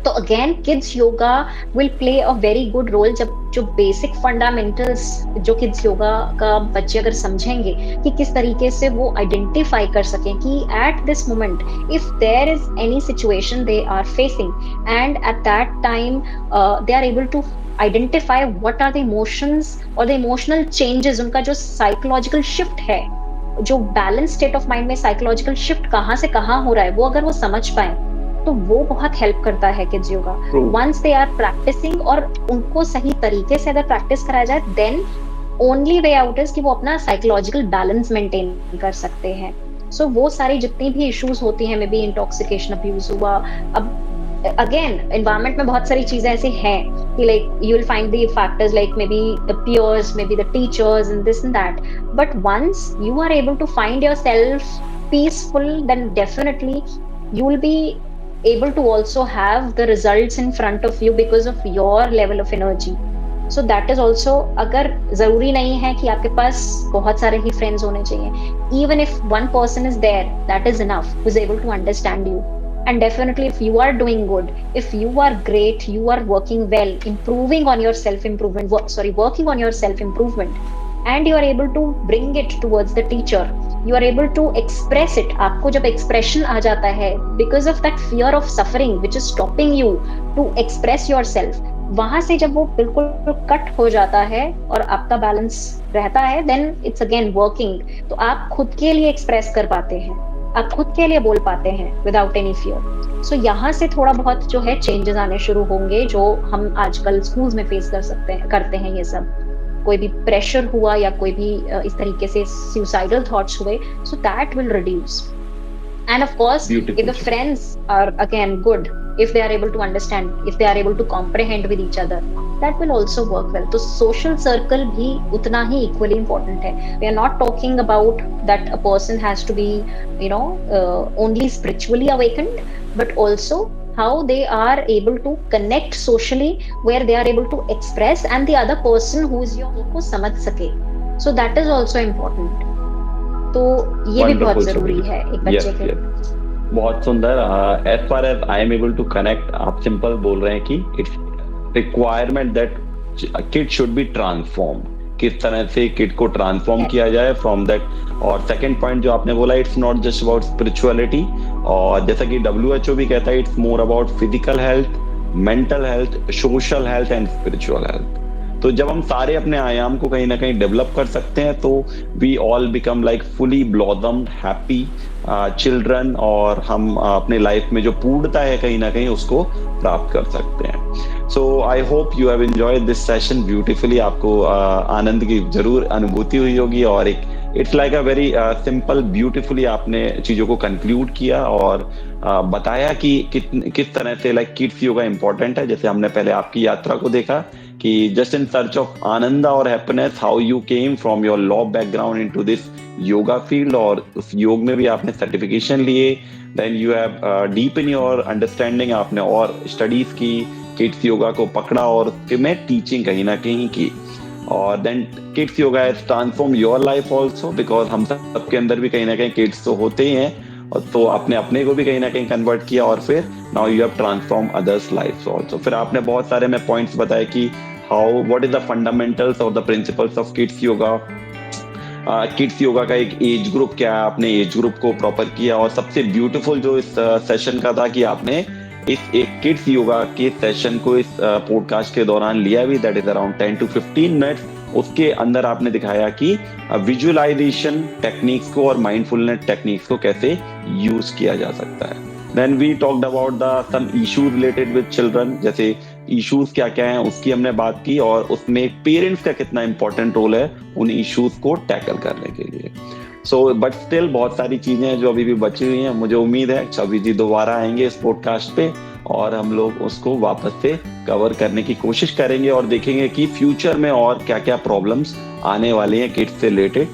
तो again kids yoga will play a very good role, जब जो बेसिक फंडामेंटल्स जो किड्स योगा का बच्चे अगर समझेंगे कि किस तरीके से वो आइडेंटिफाई कर सकें कि at this moment if there is any situation they are facing, and at that time they are able to identify what are the emotions और द इमोशनल चेंजेस, उनका जो साइकोलॉजिकल शिफ्ट है, जो बैलेंस स्टेट ऑफ माइंड में psychological shift कहाँ से कहाँ हो रहा है, वो अगर वो समझ पाए तो वो बहुत हेल्प करता है kids yoga. Once they are practising, और उनको सही तरीके से अगर प्रैक्टिस कराया जाए, then only way out is कि वो अपना साइकोलॉजिकल बैलेंस मेंटेन कर सकते हैं। सो वो सारी जितनी भी इश्यूज होती हैं, मे बी इंटॉक्सिकेशन अब्यूज हुआ, अब अगेन एनवायरनमेंट में बहुत सारी चीजें ऐसी हैं कि like you will find the factors like maybe the peers, maybe the teachers and this and that, but once you are able to find yourself peaceful, then definitely you will be able to also have the results in front of you because of your level of energy. So that is also, अगर जरूरी नहीं है कि आपके पास बहुत सारे ही friends होने चाहिए, even if one person is there, that is enough, who is able to understand you. And definitely if you are doing good, if you are great, you are working well, improving on your working on your self improvement, and you are able to bring it towards the teacher, you are able to express it. आपको जब expression आ जाता है because of that fear of suffering which is stopping you to express yourself, वहां से जब वो बिल्कुल cut हो जाता है और आपका बैलेंस रहता है, then it's again working. तो आप खुद के लिए एक्सप्रेस कर पाते हैं, आप खुद के लिए बोल पाते हैं विदाउट एनी फियर। सो यहाँ से थोड़ा बहुत जो है चेंजेस आने शुरू होंगे, जो हम आजकल स्कूल्स में फेस करते हैं ये सब। कोई भी प्रेशर हुआ या कोई भी इस तरीके से सुसाइडल थॉट्स हुए, so that will reduce. And of course, Beautiful. if the friends are again good, if they are able to understand, if they are able to comprehend with each other, that will also work well. तो social circle भी उतना ही equally important है. We are not talking about that a person has to be, only spiritually awakened, but also how they are able to connect socially, where they are able to express, and the other person who is को समझ सके. So that is also important. तो ये भी बहुत जरूरी है एक बच्चे के लिए। बहुत सुंदर। As far as I am able to connect, आप सिंपल बोल रहे हैं कि it's requirement that kid should be transform, किस तरह से किड को ट्रांसफॉर्म किया जाए फ्रॉम दैट। और सेकंड पॉइंट जो आपने बोला, it's not just about spirituality, और जैसा कि WHO भी कहता है, it's more about physical health, mental health, social health and spiritual health. तो जब हम सारे अपने आयाम को कहीं ना कहीं डेवलप कर सकते हैं, तो we all become like fully blossomed happy children, और हम अपने लाइफ में जो पूर्णता है कहीं ना कहीं उसको प्राप्त कर सकते हैं। So I hope you have enjoyed this session beautifully. आपको आनंद की जरूर अनुभूति हुई होगी, और एक it's like a very simple beautifully आपने चीजों को कंक्लूड किया और बताया कि किस तरह से लाइक किड्स योगा इम्पोर्टेंट है। जैसे हमने पहले आपकी यात्रा को देखा कि जस्ट इन सर्च ऑफ आनंद और happiness, how you came from your law background into this yoga field, और उस योग में भी आपने सर्टिफिकेशन लिए, then you have deep in your understanding, आपने और स्टडीज की, किड्स योगा को पकड़ा और फिर में टीचिंग कहीं ना कहीं की, और then kids yoga has transform your life also, because हम सबके अंदर भी कहीं ना कहीं किड्स तो होते ही हैं, और तो आपने अपने को भी कहीं ना कहीं कन्वर्ट किया और फिर now you have transform others life also. फिर आपने बहुत सारे में पॉइंट्स बताए कि how what is the fundamentals और the principles of kids yoga. Kids yoga का एक एज ग्रुप क्या है, आपने एज ग्रुप को प्रॉपर किया। और सबसे ब्यूटीफुल जो इस सेशन का था कि आपने इस एक किड्स योगा के सेशन को इस पॉडकास्ट के दौरान लिया भी, that is around 10 to 15 minutes. उसके अंदर आपने दिखाया कि विजुअलाइजेशन टेक्निक्स को और माइंडफुलनेस टेक्निक्स को कैसे यूज किया जा सकता है। Then we talked about the some issues related with children, जैसे इश्यूज क्या क्या हैं उसकी हमने बात की, और उसमें पेरेंट्स का कितना इंपॉर्टेंट रोल है उन इश्यूज को टैकल करने के लिए। सो बट स्टिल बहुत सारी चीजें हैं जो अभी भी बची हुई हैं। मुझे उम्मीद है छवि जी दोबारा आएंगे इस पॉडकास्ट पे और हम लोग उसको वापस से कवर करने की कोशिश करेंगे और देखेंगे कि फ्यूचर में और क्या क्या प्रॉब्लम्स आने वाले हैं किड्स से रिलेटेड।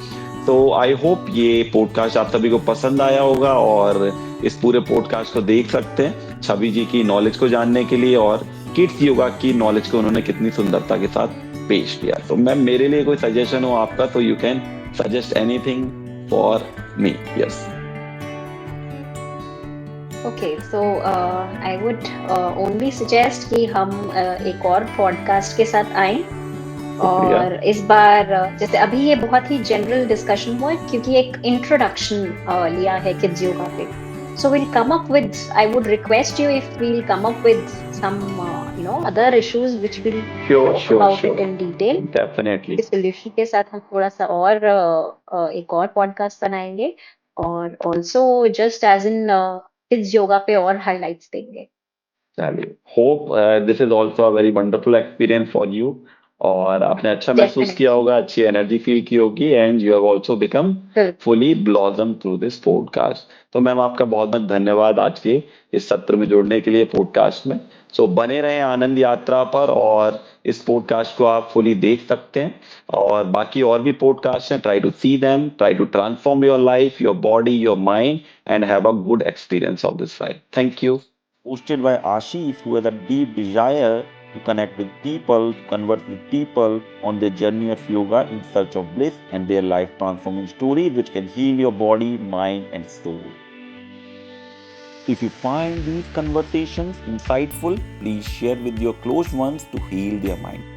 तो आई होप ये पॉडकास्ट आप सभी को पसंद आया होगा और इस पूरे पॉडकास्ट को देख सकते हैं छवि जी की नॉलेज को जानने के लिए और किड्स योगा की नॉलेज को उन्होंने कितनी सुंदरता के साथ पेश किया। तो मैम मेरे लिए कोई सजेशन हो आपका तो you can suggest anything for me. Yes okay, so I would only suggest कि हम एक और पॉडकास्ट के साथ आएं और इस बार जैसे अभी ये बहुत ही जनरल डिस्कशन हुआ है क्योंकि एक इंट्रोडक्शन लिया है किड्स योगा पे। So we'll come up with, I would request you if we'll come up with some, other issues which we'll talk about it in detail. Definitely. इस solution के साथ हम थोड़ा सा और एक और podcast बनाएंगे और also just as in kids yoga पे और highlights देंगे। चलिए, hope this is also a very wonderful experience for you और आपने अच्छा महसूस किया होगा, अच्छी एनर्जी फील की होगी and you have also become fully blossom through this podcast. तो मैम आपका बहुत बहुत धन्यवाद आज के इस सत्र में जुड़ने के लिए पॉडकास्ट में। सो बने रहें आनंद यात्रा पर और इस पॉडकास्ट को आप फुली देख सकते हैं और बाकी और भी पॉडकास्ट हैं, try to see them, try to transform your life, your body, your mind and have a good experience of this ride. Thank you. Hosted by Ashish, who has a deep desire to connect with people, to converse with people on their journey of yoga in search of bliss and their life transforming stories which can heal your body, mind, and soul. If you find these conversations insightful, please share with your close ones to heal their mind.